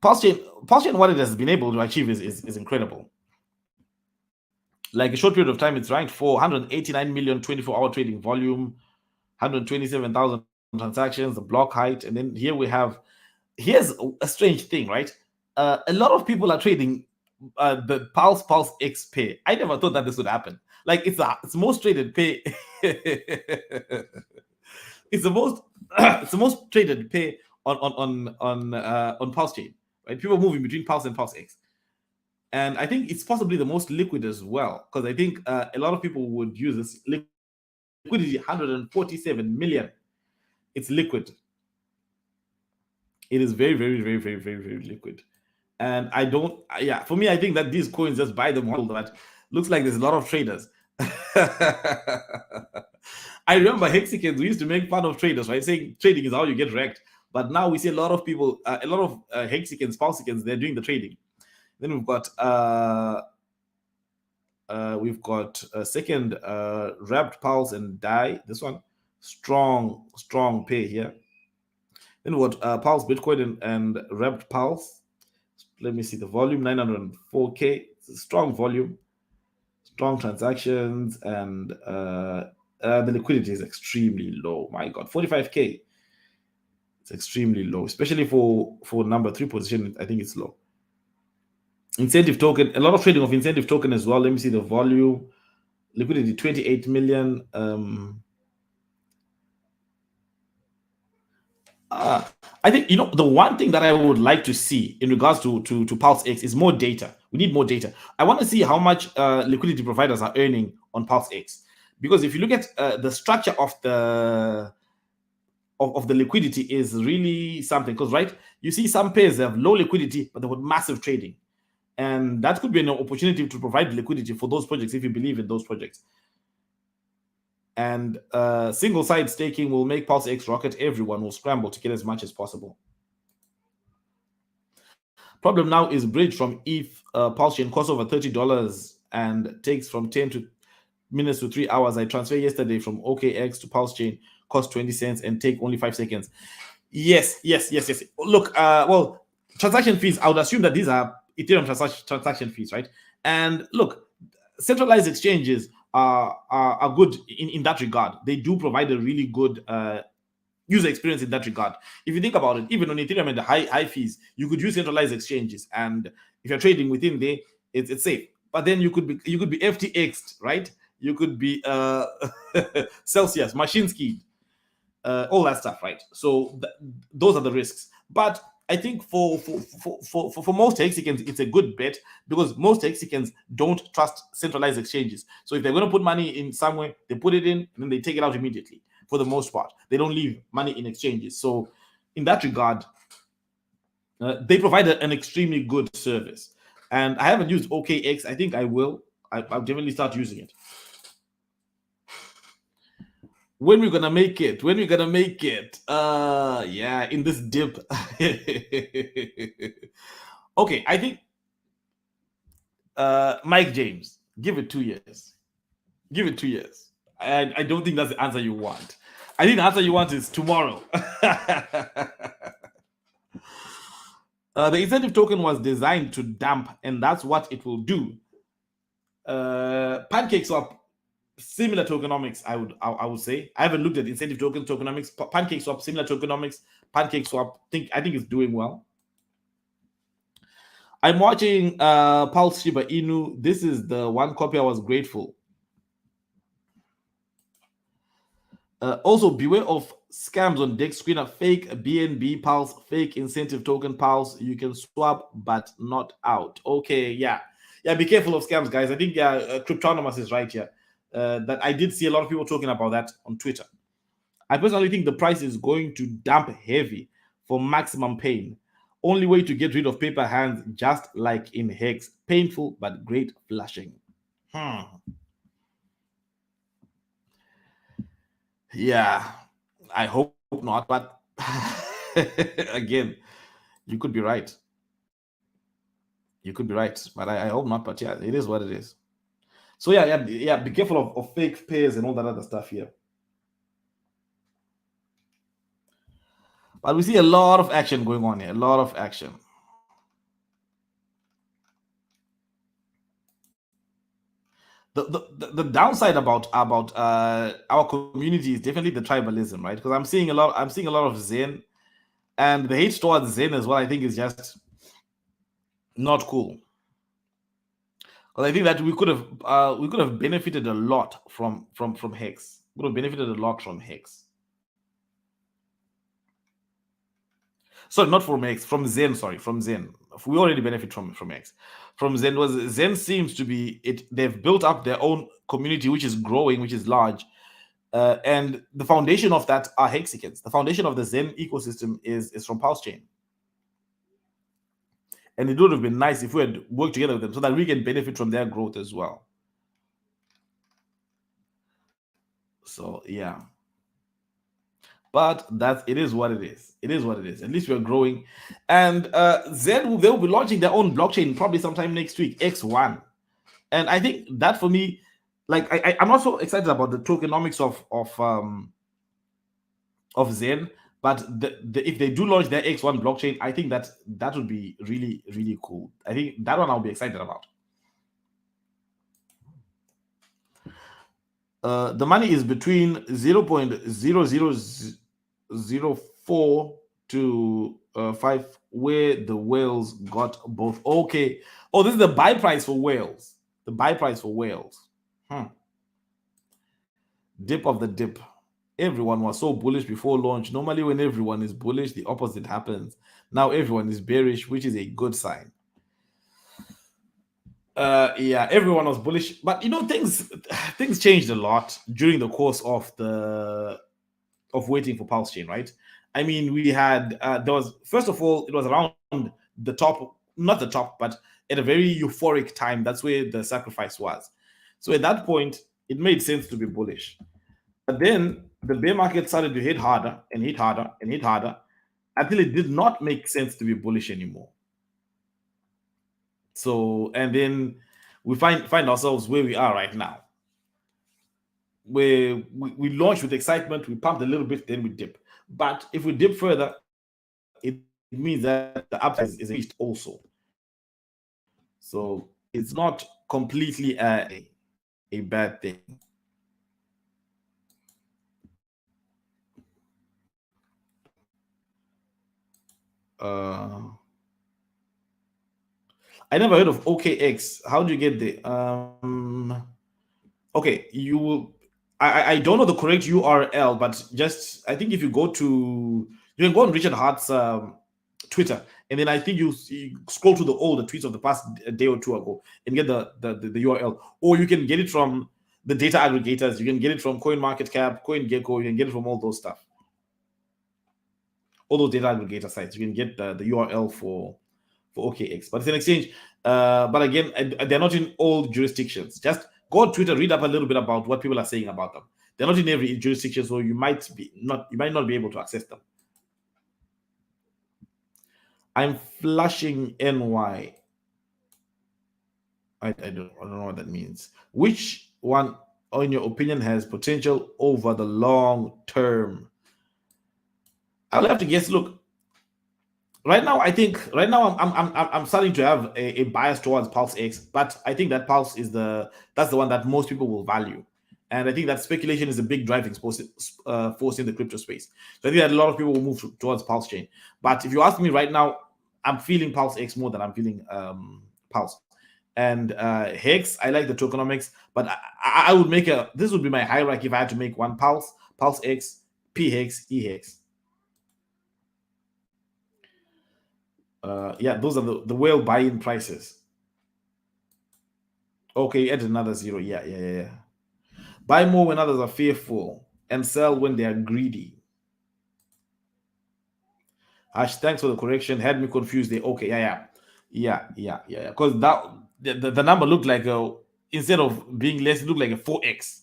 PulseChain, what it has been able to achieve is incredible. Like a short period of time, it's ranked for 189 million 24-hour trading volume, 127,000 transactions, the block height, and then here we have. Here's a strange thing, right? A lot of people are trading the PulseX pair. I never thought that this would happen. Like it's the most traded pair. It's the most it's the most traded pair on PulseChain, right? People moving between Pulse and PulseX, and I think it's possibly the most liquid as well, because I think a lot of people would use this. Liquidity 147 million. It's liquid. It is very, very, very, very, very, very liquid. And I don't, yeah, for me, I think that these coins just buy the model that looks like there's a lot of traders. I remember Hexicans, we used to make fun of traders, right? Saying trading is how you get wrecked. But now we see a lot of people, a lot of Hexicans, PulseCans, they're doing the trading. Then we've got a second wrapped Pulse and DAI. This one, strong pay here. Then what? Pulse Bitcoin and wrapped Pulse. Let me see the volume, 904K. It's a strong volume, strong transactions, and the liquidity is extremely low. My God, 45K. It's extremely low, especially for number 3 position. I think it's low. Incentive token, a lot of trading of incentive token as well. Let me see the volume. Liquidity 28 million. I think, the one thing that I would like to see in regards to PulseX is more data. We need more data. I want to see how much liquidity providers are earning on PulseX, because if you look at the structure of the liquidity is really something. Because right, you see some pairs have low liquidity but they have massive trading, and that could be an opportunity to provide liquidity for those projects if you believe in those projects. And single side staking will make PulseX rocket. Everyone will scramble to get as much as possible. Problem now is bridge from ETH. PulseChain costs over $30 and takes from 10 minutes to 3 hours. I transfer yesterday from OKX to PulseChain, cost 20 cents and take only 5 seconds. Yes. Look, well, transaction fees, I would assume that these are Ethereum transaction fees, right? And look, centralized exchanges are good in that regard. They do provide a really good user experience in that regard. If you think about it, even on Ethereum and the high fees, you could use centralized exchanges, and if you're trading within there, it's safe. But then you could be FTX'd, right? You could be Celsius, Mashinsky, all that stuff, right? So those are the risks. But I think for most Hexicans, it's a good bet, because most Hexicans don't trust centralized exchanges. So if they're going to put money in somewhere, they put it in and then they take it out immediately. For the most part, they don't leave money in exchanges. So in that regard, they provide an extremely good service. And I haven't used OKX. I think I will. I'll definitely start using it. When we're gonna make it? Yeah, in this dip. Okay, I think Mike James, give it 2 years. Give it 2 years. I don't think that's the answer you want. I think the answer you want is tomorrow. The incentive token was designed to dump, and that's what it will do. PancakeSwap, similar tokenomics. I would say I haven't looked at incentive tokenomics. PancakeSwap, similar tokenomics. PancakeSwap, I think it's doing well. I'm watching Pulse Shiba Inu. This is the one copy I was grateful. Also, beware of scams on Dex Screener. Fake BNB Pulse, fake incentive token Pulse. You can swap, but not out. Okay, yeah. Yeah, be careful of scams, guys. I think Cryptonomous is right here. That I did see a lot of people talking about that on Twitter. I personally think the price is going to dump heavy for maximum pain. Only way to get rid of paper hands, just like in Hex. Painful but great flashing. Yeah, I hope not, but again, you could be right. You could be right, but I hope not. But yeah, it is what it is. So yeah. Be careful of fake pairs and all that other stuff here. But we see a lot of action going on here. A lot of action. The downside about our community is definitely the tribalism, right? Because I'm seeing a lot of Zen, and the hate towards Zen as well. I think is just not cool. Because I think that we could have benefited a lot from Hex. We would have benefited a lot from Hex. Sorry, not from X, from Zen. Sorry, from Zen. We already benefit from X. From Zen was Zen seems to be it. They've built up their own community, which is growing, which is large, and the foundation of that are hexicans. The foundation of the Zen ecosystem is from PulseChain, and it would have been nice if we had worked together with them so that we can benefit from their growth as well. So yeah. But it is what it is. It is what it is. At least we're growing. And Zen, they'll be launching their own blockchain probably sometime next week, X1. And I think that for me, like I'm also excited about the tokenomics of Zen. But if they do launch their X1 blockchain, I think that would be really, really cool. I think that one I'll be excited about. The money is between 0.0004 to 5, where the whales got both. Okay. Oh, this is the buy price for whales. The buy price for whales. Dip of the dip. Everyone was so bullish before launch. Normally, when everyone is bullish, the opposite happens. Now everyone is bearish, which is a good sign. Yeah, everyone was bullish, but things changed a lot during the course of waiting for PulseChain, right? I mean, we had there was, first of all, it was around the top, not the top, but at a very euphoric time. That's where the sacrifice was. So at that point, it made sense to be bullish. But then the bear market started to hit harder and hit harder and hit harder until it did not make sense to be bullish anymore. So, and then we find ourselves where we are right now, where we launch with excitement, we pumped a little bit, then we dip. But if we dip further, it means that the upside is reached also. So it's not completely a bad thing. I never heard of OKX. How do you get there? Okay, you will. I don't know the correct URL, but just I think if you can go on Richard Hart's Twitter, and then I think you scroll to the older tweets of the past day or two ago and get the URL, or you can get it from the data aggregators. You can get it from CoinMarketCap, CoinGecko. You can get it from all those stuff, all those data aggregator sites. You can get the URL for OKX, but it's an exchange. But again, they're not in all jurisdictions. Just go on Twitter, read up a little bit about what people are saying about them. They're not in every jurisdiction, so you might not be able to access them. I'm flashing NY. I don't know what that means. Which one, in your opinion, has potential over the long term? I'll have to guess. Look, right now, I'm starting to have a bias towards PulseX, but I think that Pulse is that's the one that most people will value. And I think that speculation is a big driving force in the crypto space. So I think that a lot of people will move towards PulseChain. But if you ask me right now, I'm feeling PulseX more than I'm feeling Pulse. And Hex, I like the tokenomics, but I would this would be my hierarchy if I had to make one: Pulse, PulseX, PHEX, EHEX. Yeah, those are the whale buy-in prices. Okay, add another zero. Yeah. Buy more when others are fearful and sell when they are greedy. Ash, thanks for the correction. Had me confused there. Okay, yeah. Because that the number looked like instead of being less, it looked like a 4x.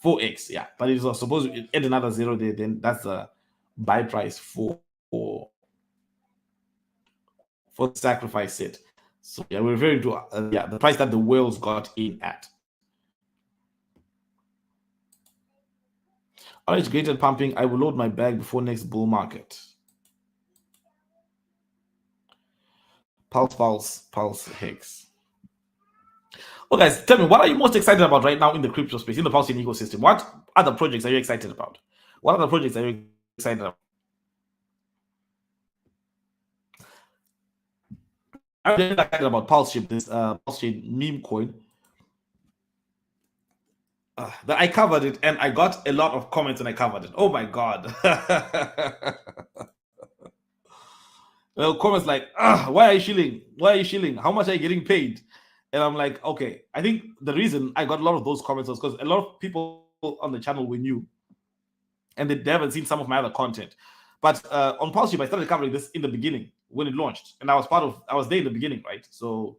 4x, yeah. But it was supposed to add another zero there, then that's the buy price for the sacrifice set. So yeah, we're referring to the price that the whales got in at. All right, greater pumping. I will load my bag before next bull market. Pulse Hex. Oh, guys, tell me, what are you most excited about right now in the crypto space, in the PulseChain ecosystem? What other projects are you excited about? What other projects are you excited about? I'm really excited about PulseShib, this PulseChain meme coin. That I covered it, and I got a lot of comments, and I covered it. Oh my god! Well, comments like, why are you shilling? Why are you shilling? How much are you getting paid? And I'm like, okay. I think the reason I got a lot of those comments was because a lot of people on the channel were new, and they haven't seen some of my other content. But on PulseShib, I started covering this in the beginning when it launched, and I was there in the beginning, right? So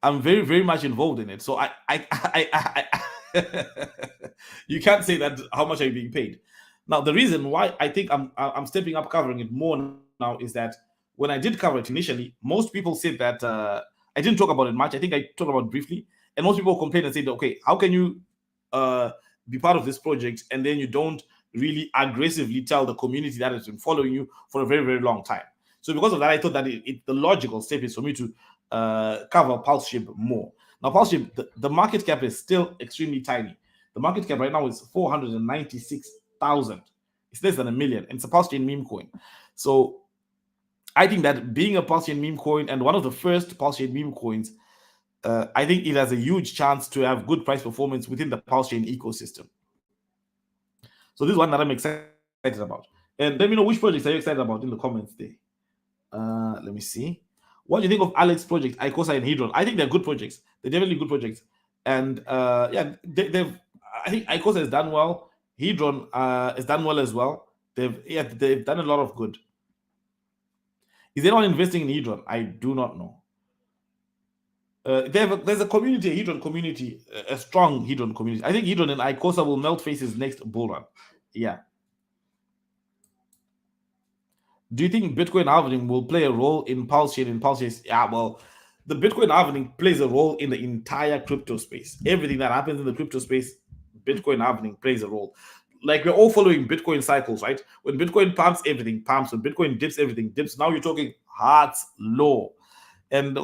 I'm very, very much involved in it. So you can't say that. How much are you being paid? Now, the reason why I think I'm stepping up covering it more now is that when I did cover it initially, most people said that I didn't talk about it much. I think I talked about it briefly, and most people complained and said, "Okay, how can you be part of this project and then you don't really aggressively tell the community that has been following you for a very, very long time?" So because of that, I thought that the logical step is for me to cover PulseShib more. Now, PulseShib, the market cap is still extremely tiny. The market cap right now is 496,000. It's less than a million, and it's a PulseChain meme coin. So I think that being a PulseChain meme coin and one of the first PulseChain meme coins, I think it has a huge chance to have good price performance within the PulseChain ecosystem. So this is one that I'm excited about. And let me know which projects are you excited about in the comments there. Let me see. What do you think of Alex's project, Icosa and Hedron? I think they're good projects. They're definitely good projects. And they've. I think Icosa has done well. Hedron has done well as well. They've done a lot of good. Is anyone investing in Hedron? I do not know. There's a community, a Hedron community, a strong Hedron community. I think Hedron and Icosa will melt faces next bull run. Yeah. Do you think Bitcoin halving will play a role in PulseChain and PulseChain? Yeah, well, the Bitcoin halving plays a role in the entire crypto space. Everything that happens in the crypto space, Bitcoin halving plays a role. Like we're all following Bitcoin cycles, right? When Bitcoin pumps, everything pumps. When Bitcoin dips, everything dips. Now you're talking hearts low, and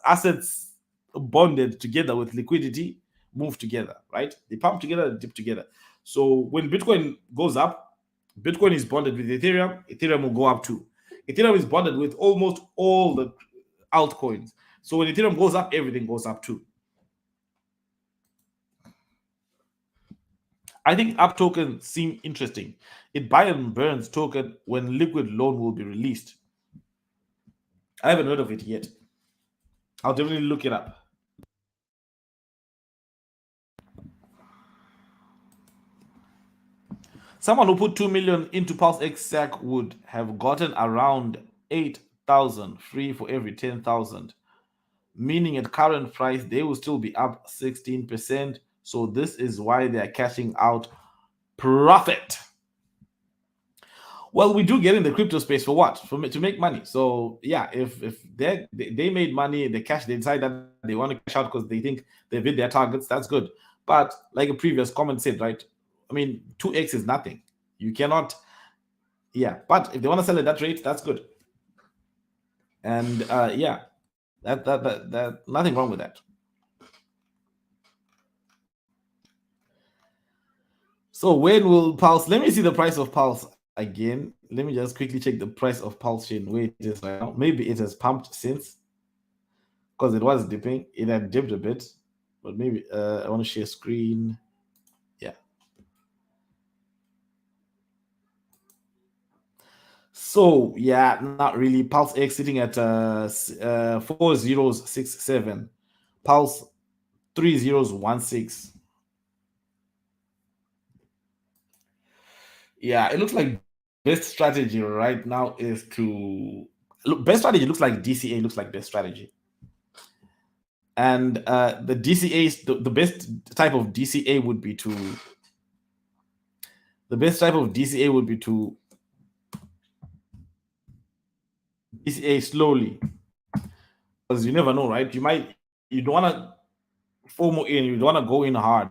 assets bonded together with liquidity move together, right? They pump together and dip together. So when Bitcoin goes up, Bitcoin is bonded with Ethereum. Ethereum will go up too. Ethereum is bonded with almost all the altcoins. So when Ethereum goes up, everything goes up too. I think App token seem interesting. It buy and burns token when liquid loan will be released. I haven't heard of it yet. I'll definitely look it up. Someone who put 2 million into PulseX SAC would have gotten around 8,000 free for every 10,000, meaning at current price they will still be up 16%. So this is why they are cashing out profit. Well, we do get in the crypto space for what? To make money. So yeah, if they made money, they decide that they want to cash out because they think they've hit their targets, that's good. But like a previous comment said, right? I mean, 2x is nothing. You cannot, yeah. But if they want to sell at that rate, that's good. And yeah, that nothing wrong with that. So when will Pulse? Let me see the price of Pulse again. Let me just quickly check the price of PulseChain where it is right now. Maybe it has pumped since, because it was dipping. It had dipped a bit, but maybe I want to share screen. Yeah. So yeah, not really. PulseX sitting at 4067. Pulse 3016. Yeah, it looks like best strategy right now is to look. Best strategy looks like DCA looks like best strategy, and the DCA the best type of DCA would be to the best type of DCA would be to DCA slowly, because you never know, right? You don't want to FOMO in, you don't want to go in hard.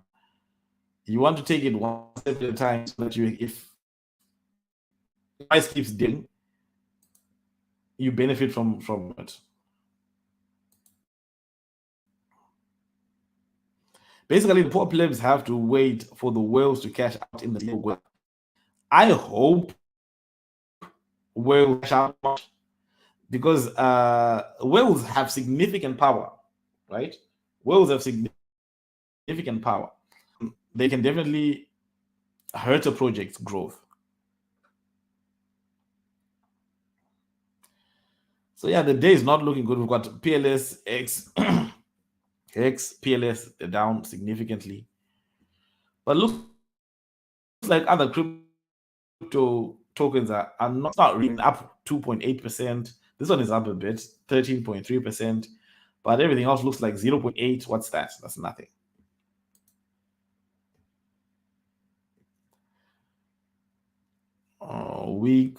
You want to take it one step at a time, so that if price keeps dipping, you benefit from it. Basically, the poor plebs have to wait for the whales to cash out in the deal. I hope whales cash out, because whales have significant power, right? Whales have significant power. They can definitely hurt a project's growth. So yeah, the day is not looking good. We've got PLS X PLS down significantly, but looks like other crypto tokens are not really up 2.8%. This one is up a bit, 13.3%, but everything else looks like 0.8. What's that? That's nothing. Week,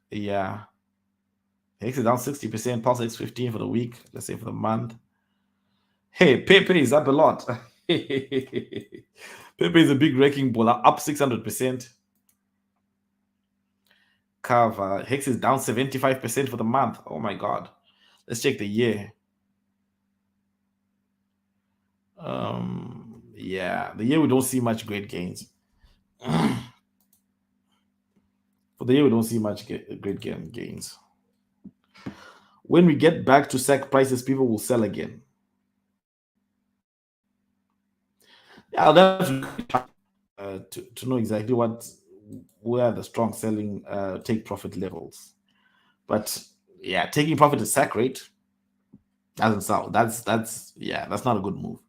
yeah. X is down 60%, PulseX 15 for the week, let's say for the month. Hey, Pepe is up a lot. Pepe is a big wrecking ball, up 600%. Cover Hex is down 75% for the month. Oh my god. Let's check the year. Yeah, the year we don't see much great gains. For the year we don't see much great gains. When we get back to SEC prices, people will sell again. Yeah, I'll definitely to know exactly where the strong selling take profit levels. But yeah, taking profit is SEC rate doesn't sound that's not a good move.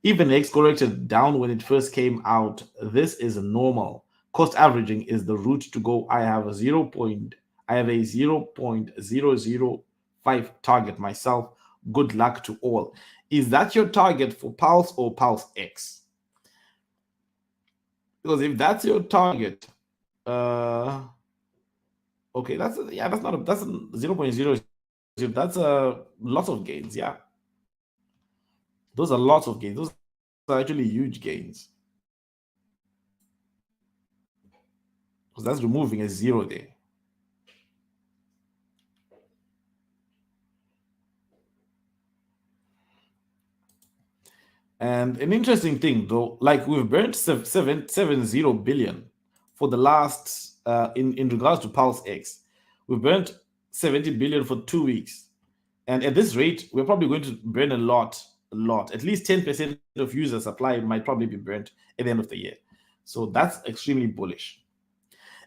Even X corrected down when it first came out. This is normal. Cost averaging is the route to go. I have a 0.005 target myself. Good luck to all. Is that your target for Pulse or PulseX? Because if that's your target, okay, that's 0.0. That's lots of gains. Yeah, those are lots of gains. Those are actually huge gains. Because that's removing a zero there. And an interesting thing, though, like we've burnt 770 billion for the last in regards to PulseX, we've burnt 70 billion for 2 weeks, and at this rate, we're probably going to burn a lot. At least 10% of user supply might probably be burnt at the end of the year. So that's extremely bullish.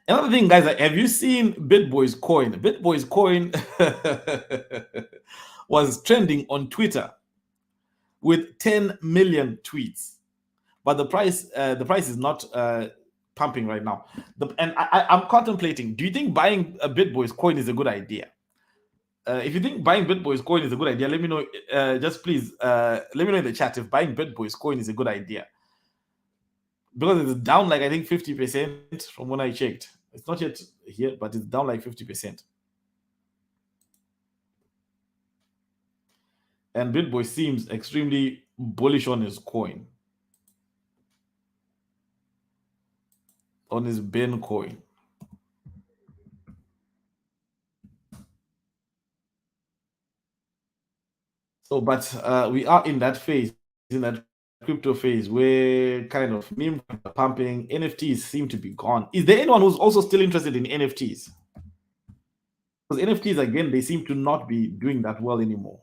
Another thing, guys, have you seen BitBoy's coin? BitBoy's coin was trending on Twitter with 10 million tweets, but the price is not pumping right now. And I'm contemplating, do you think buying a BitBoy's coin is a good idea? If you think buying BitBoy's coin is a good idea, let me know. Just please let me know in the chat if buying BitBoy's coin is a good idea, because it's down like I think 50% from when I checked. It's not yet here, but it's down like 50%. And BitBoy seems extremely bullish on his coin, on his Ben coin. So, but we are in that phase, in that crypto phase, where kind of meme pumping, NFTs seem to be gone. Is there anyone who's also still interested in NFTs? Because NFTs, again, they seem to not be doing that well anymore.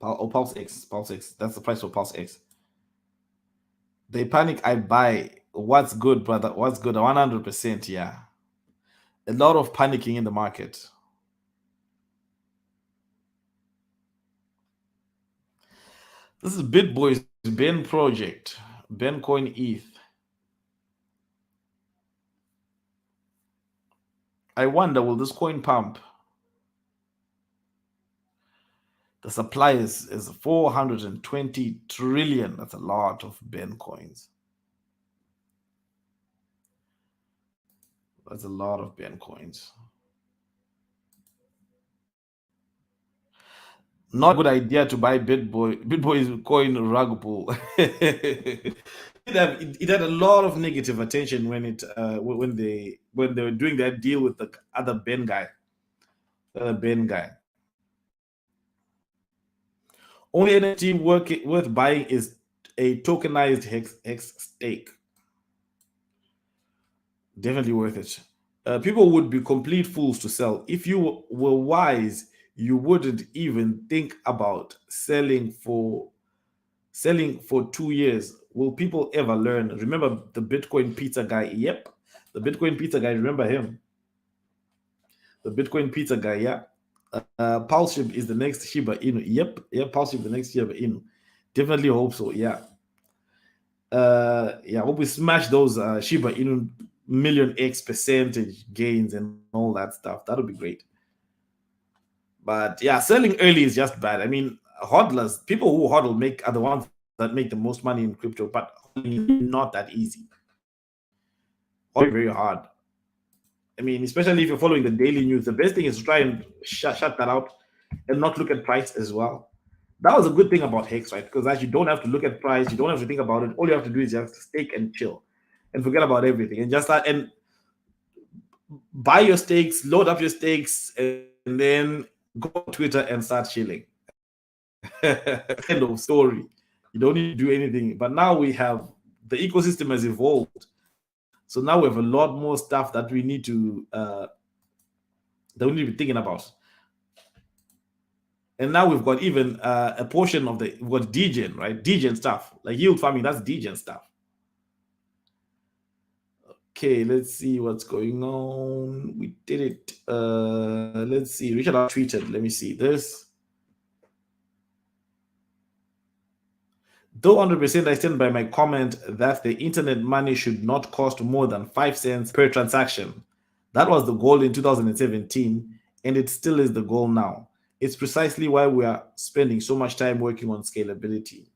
PulseX. That's the price for PulseX. They panic, I buy. What's good, brother? What's good? 100%, yeah. A lot of panicking in the market. This is BitBoy's Ben project, Ben Coin ETH. I wonder, will this coin pump? The supply is 420 trillion. That's a lot of Ben coins. That's a lot of Ben coins. Not a good idea to buy BitBoy. BitBoy's coin rug pull. It had a lot of negative attention when they were doing that deal with the other Ben guy. The other Ben guy. Only NFT worth buying is a tokenized hex stake. Definitely worth it. People would be complete fools to sell. If you were wise, you wouldn't even think about selling for 2 years. Will people ever learn? Remember the Bitcoin pizza guy? Yep, the Bitcoin pizza guy. Remember him? The Bitcoin pizza guy. Yeah. PulseShib is the next Shiba Inu. Yep. PulseShib the next Shiba Inu. Definitely hope so. Yeah. Hope we smash those Shiba Inu million X percentage gains and all that stuff. That would be great. But yeah, selling early is just bad. I mean, hodlers, people who hodl are the ones that make the most money in crypto, but not that easy. Very, very hard. I mean, especially if you're following the daily news, the best thing is to try and shut that out and not look at price as well. That was a good thing about Hex, right? Because as you don't have to look at price, you don't have to think about it. All you have to do is just stake and chill and forget about everything and just start and buy your stakes, load up your stakes, and then go on Twitter and start chilling. End of story. You don't need to do anything. But now we have the ecosystem has evolved. So now we have a lot more stuff that we need to be thinking about. And now we've got even a portion of we've got degen, right? Degen stuff. Like yield farming, that's degen stuff. Okay, let's see what's going on. We did it. Let's see. Richard tweeted. Let me see this. Though 100% I stand by my comment that the internet money should not cost more than 5 cents per transaction. That was the goal in 2017, and it still is the goal now. It's precisely why we are spending so much time working on scalability.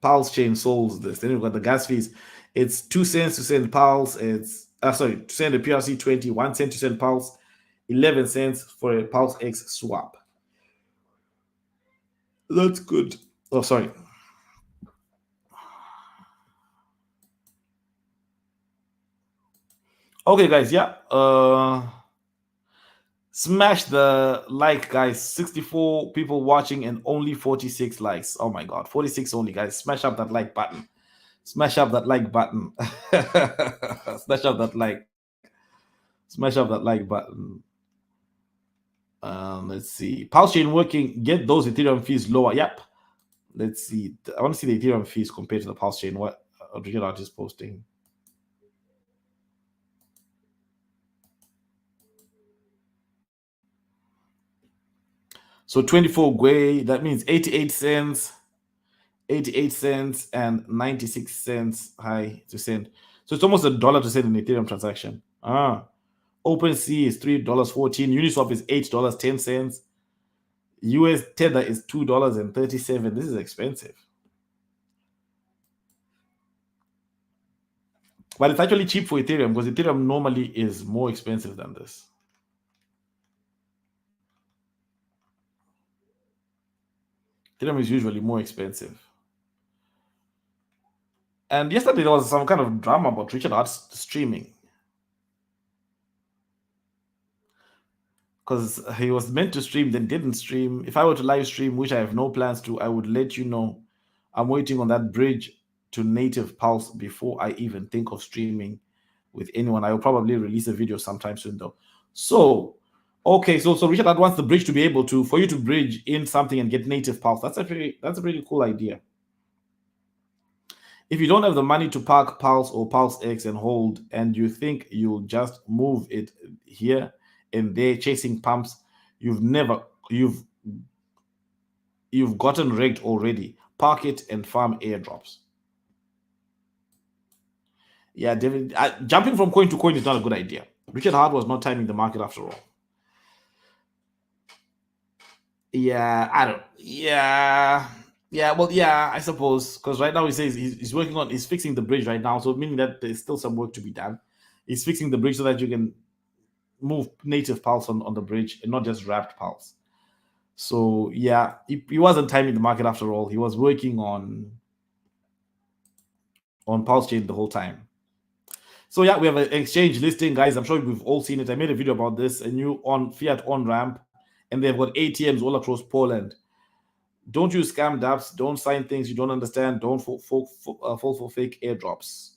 PulseChain solves this. Then we've got the gas fees. It's 2 cents to send Pulse. It's to send a PRC20, 1 cent to send Pulse, 11 cents for a PulseX swap. That's good. Oh, sorry. Okay, guys. Yeah. Smash the like, guys. 64 people watching and only 46 likes. Oh my god, 46 only, guys. Smash up that like button. Smash up that like button. Smash up that like. Smash up that like button. Let's see. PulseChain working. Get those Ethereum fees lower. Yep. Let's see. I want to see the Ethereum fees compared to the PulseChain. What original artist posting? So 24 Gwei, that means 88 cents, 88 cents, and 96 cents high to send. So it's almost $1 to send an Ethereum transaction. OpenSea is $3.14. Uniswap is $8.10. US Tether is $2.37. This is expensive. But it's actually cheap for Ethereum because Ethereum normally is more expensive than this. Ethereum is usually more expensive. And yesterday there was some kind of drama about Richard Hart's streaming. Because he was meant to stream, then didn't stream. If I were to live stream, which I have no plans to, I would let you know. I'm waiting on that bridge to native Pulse before I even think of streaming with anyone. I will probably release a video sometime soon, though. So Okay, so Richard Hart wants the bridge to be able to, for you to bridge in something and get native Pulse. That's a pretty cool idea. If you don't have the money to park Pulse or PulseX and hold, and you think you'll just move it here and there chasing pumps, you've gotten rigged already. Park it and farm airdrops. Yeah, David, jumping from coin to coin is not a good idea. Richard Hart was not timing the market after all. Yeah, I don't. Yeah, well, yeah, I suppose, because right now he says he's fixing the bridge right now, so meaning that there's still some work to be done. He's fixing the bridge so that you can move native Pulse on the bridge and not just wrapped Pulse. So yeah, he wasn't timing the market after all. He was working on PulseChain the whole time. So yeah, we have an exchange listing, guys. I'm sure we've all seen it. I made a video about this, a new fiat on ramp, and they've got ATMs all across Poland. Don't use scam dApps. Don't sign things you don't understand. Don't fall for fake airdrops.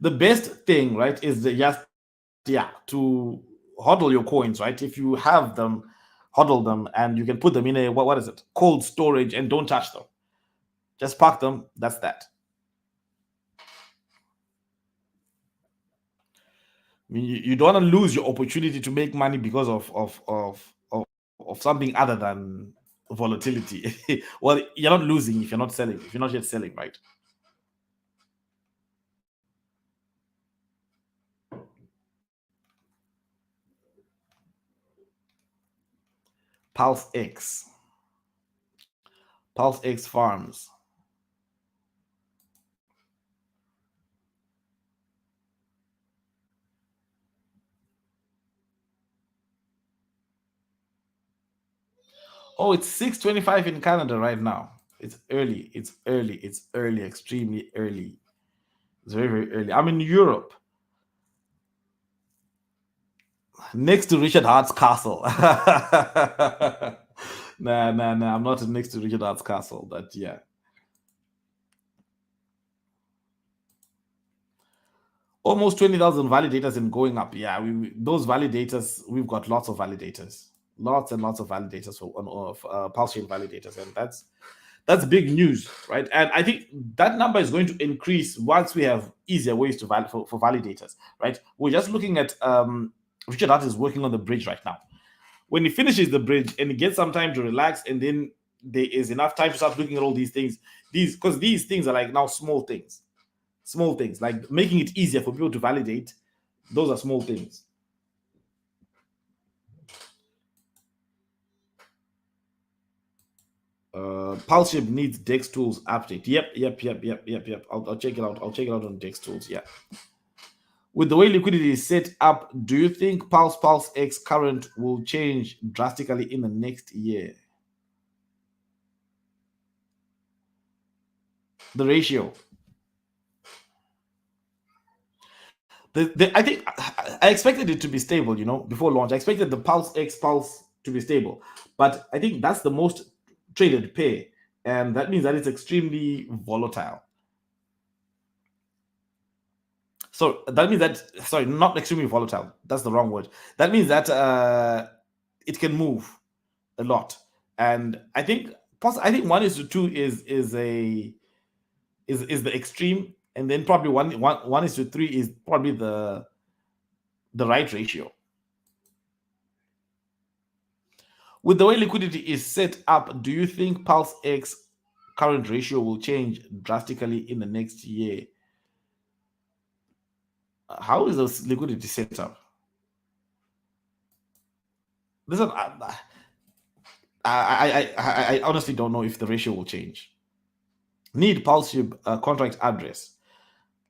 The best thing, right, is to hodl your coins, right? If you have them, hodl them, and you can put them in a what is it? Cold storage, and don't touch them. Just park them. That's that. I mean, you don't want to lose your opportunity to make money because of something other than volatility. Well, you're not losing if you're not selling. If you're not yet selling, right? PulseX. PulseX Farms. Oh, it's 6:25 in Canada right now. It's early. It's early. It's early. Extremely early. It's very, very early. I'm in Europe, next to Richard Hart's castle. Nah. I'm not next to Richard Hart's castle, but yeah. Almost 20,000 validators and going up. Yeah, those validators, we've got lots of validators, lots and lots of validators for PulseChain validators, and that's big news, right? And I think that number is going to increase once we have easier ways to for validators, right? We're just looking at Richard Hart is working on the bridge right now. When he finishes the bridge and he gets some time to relax, and then there is enough time to start looking at all these things, because these things are like now small things, like making it easier for people to validate. Those are small things. PulseShib needs Dex Tools update. Yep. I'll check it out. I'll check it out on Dex Tools. Yeah. With the way liquidity is set up, do you think PulseX current will change drastically in the next year? The ratio. I think I expected it to be stable, before launch. I expected the PulseX Pulse to be stable, but I think that's the most traded pair, and that means that it's extremely volatile. So that means that, sorry, not extremely volatile. That's the wrong word. That means that it can move a lot, and I think 1:2 is the extreme, and then probably 1:3 is probably the right ratio. With the way liquidity is set up, do you think PulseX current ratio will change drastically in the next year? How is this liquidity set up? Listen, I honestly don't know if the ratio will change. Need PulseShib contract address.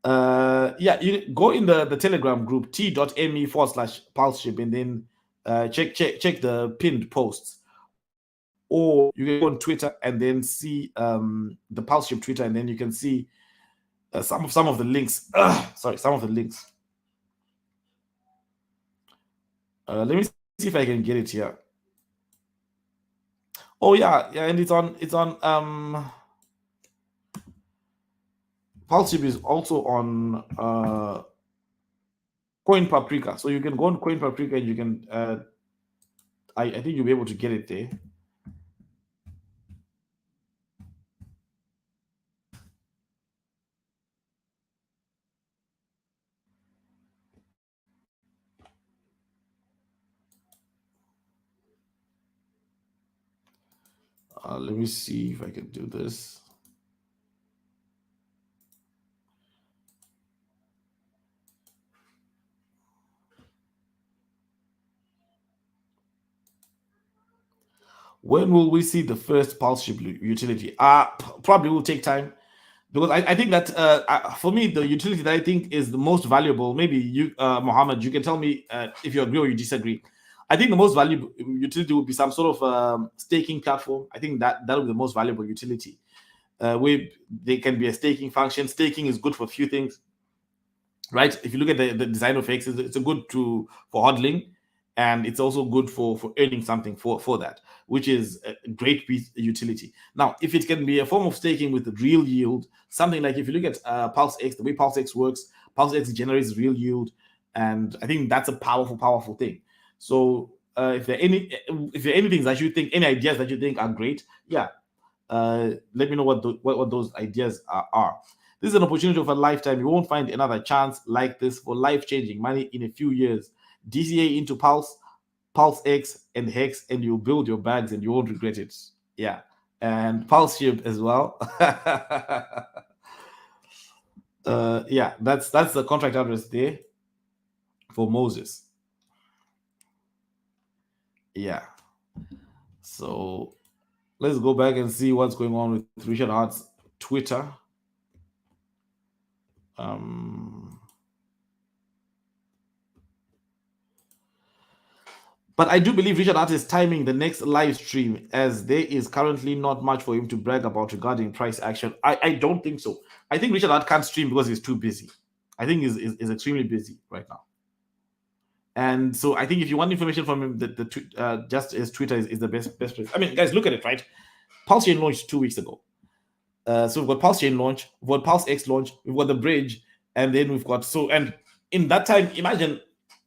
Yeah, you go in the Telegram group t.me/PulseShib, and then check the pinned posts. Or you can go on Twitter and then see the PulseShib Twitter, and then you can see some of the links. Some of the links. Let me see if I can get it here. Oh yeah, and it's on PulseShib is also on Coin Paprika. So you can go on Coin Paprika and you can I think you'll be able to get it there. Let me see if I can do this. When will we see the first PulseShib utility? Probably will take time, because I think that for me, the utility that I think is the most valuable, maybe you, Mohammed, you can tell me if you agree or you disagree. I think the most valuable utility would be some sort of staking platform. I think that would be the most valuable utility. Where they can be a staking function. Staking is good for a few things, right? If you look at the design of X, it's a good for hodling, and it's also good for earning something for that, which is a great piece of utility. Now, if it can be a form of staking with real yield, something like if you look at PulseX, the way PulseX works, PulseX generates real yield, and I think that's a powerful thing. So if there are any things that you think, any ideas that you think are great, yeah, let me know what those ideas are. This is an opportunity of a lifetime. You won't find another chance like this for life-changing money in a few years. DCA into PulseX, and Hex, and you build your bags and you won't regret it. Yeah. And PulseShib as well. Yeah, that's the contract address there for Moses. Yeah. So let's go back and see what's going on with Richard Hart's Twitter. But I do believe Richard Hart is timing the next live stream, as there is currently not much for him to brag about regarding price action. I don't think so. I think Richard Hart can't stream because he's too busy. I think he's extremely busy right now. And so I think if you want information from him, just his Twitter is the best place. I mean, guys, look at it, right? PulseChain launched 2 weeks ago. So we've got PulseChain launch, we've got PulseX launch, we've got the bridge, and then we've got and in that time, imagine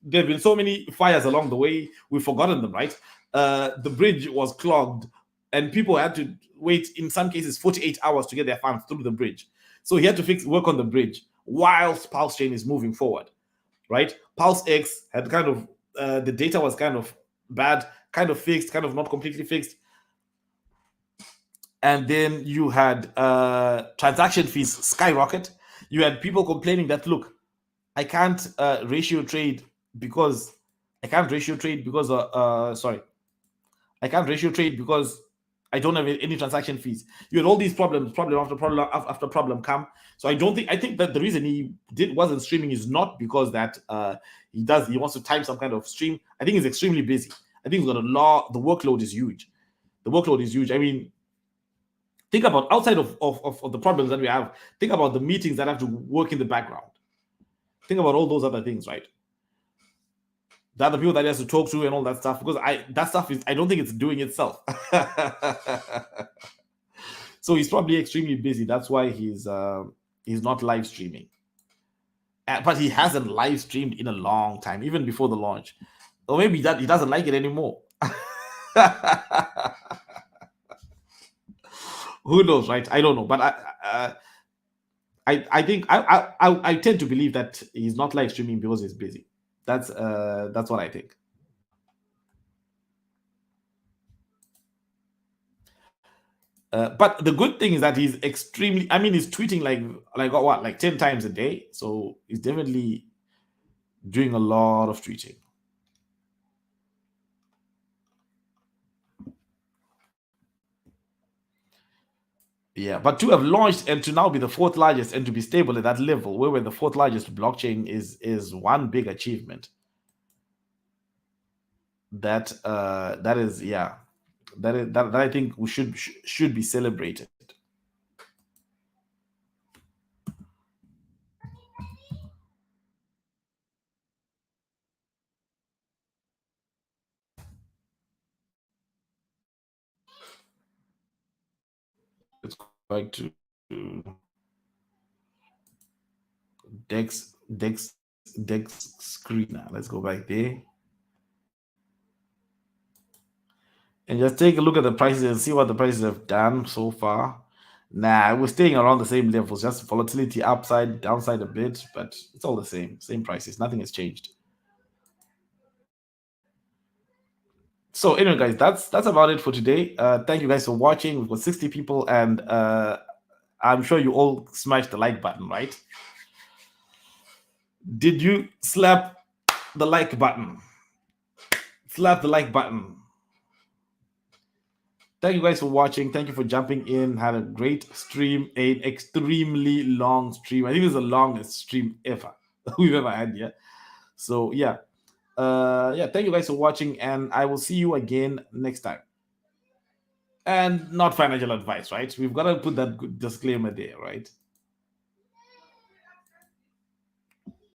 there have been so many fires along the way, we've forgotten them, right? The bridge was clogged, and people had to wait, in some cases, 48 hours to get their funds through the bridge. So he had to work on the bridge whilst PulseChain is moving forward, right? PulseX had kind of the data was kind of bad, kind of fixed, kind of not completely fixed. And then you had transaction fees skyrocket. You had people complaining that, look, I can't ratio trade because I can't ratio trade because I can't ratio trade because I don't have any transaction fees. You had all these problems, problem after problem come. So I think that the reason he wasn't streaming is not because that he wants to time some kind of stream. I think he's extremely busy. I think he's got the workload is huge. The workload is huge. I mean, think about outside of the problems that we have. Think about the meetings that have to work in the background. Think about all those other things, right? The other people that he has to talk to and all that stuff. Because I don't think it's doing itself. So he's probably extremely busy. That's why he's not live streaming. But he hasn't live streamed in a long time, even before the launch. Or maybe that he doesn't like it anymore. Who knows, right? I don't know, but I think I tend to believe that he's not live streaming because he's busy. That's what I think. But the good thing is that he's extremely. I mean, he's tweeting like 10 times a day, so he's definitely doing a lot of tweeting. Yeah, but to have launched and to now be the fourth largest and to be stable at that level, where we're the fourth largest blockchain, is one big achievement. That is that I think we should be celebrated. It's going to Dex index screener. Let's go back there and just take a look at the prices and see what the prices have done so far. Nah, we're staying around the same levels, just volatility upside, downside a bit, but it's all the same prices. Nothing has changed. So anyway, guys, that's about it for today. Thank you guys for watching. We've got 60 people, and I'm sure you all smashed the like button, right? Did you slap the like button? Slap the like button. Thank you guys for watching. Thank you for jumping in. Had a great stream, an extremely long stream. I think it's the longest stream ever we've ever had here. So yeah, thank you guys for watching, and I will see you again next time. And not financial advice, right? We've got to put that disclaimer there, right?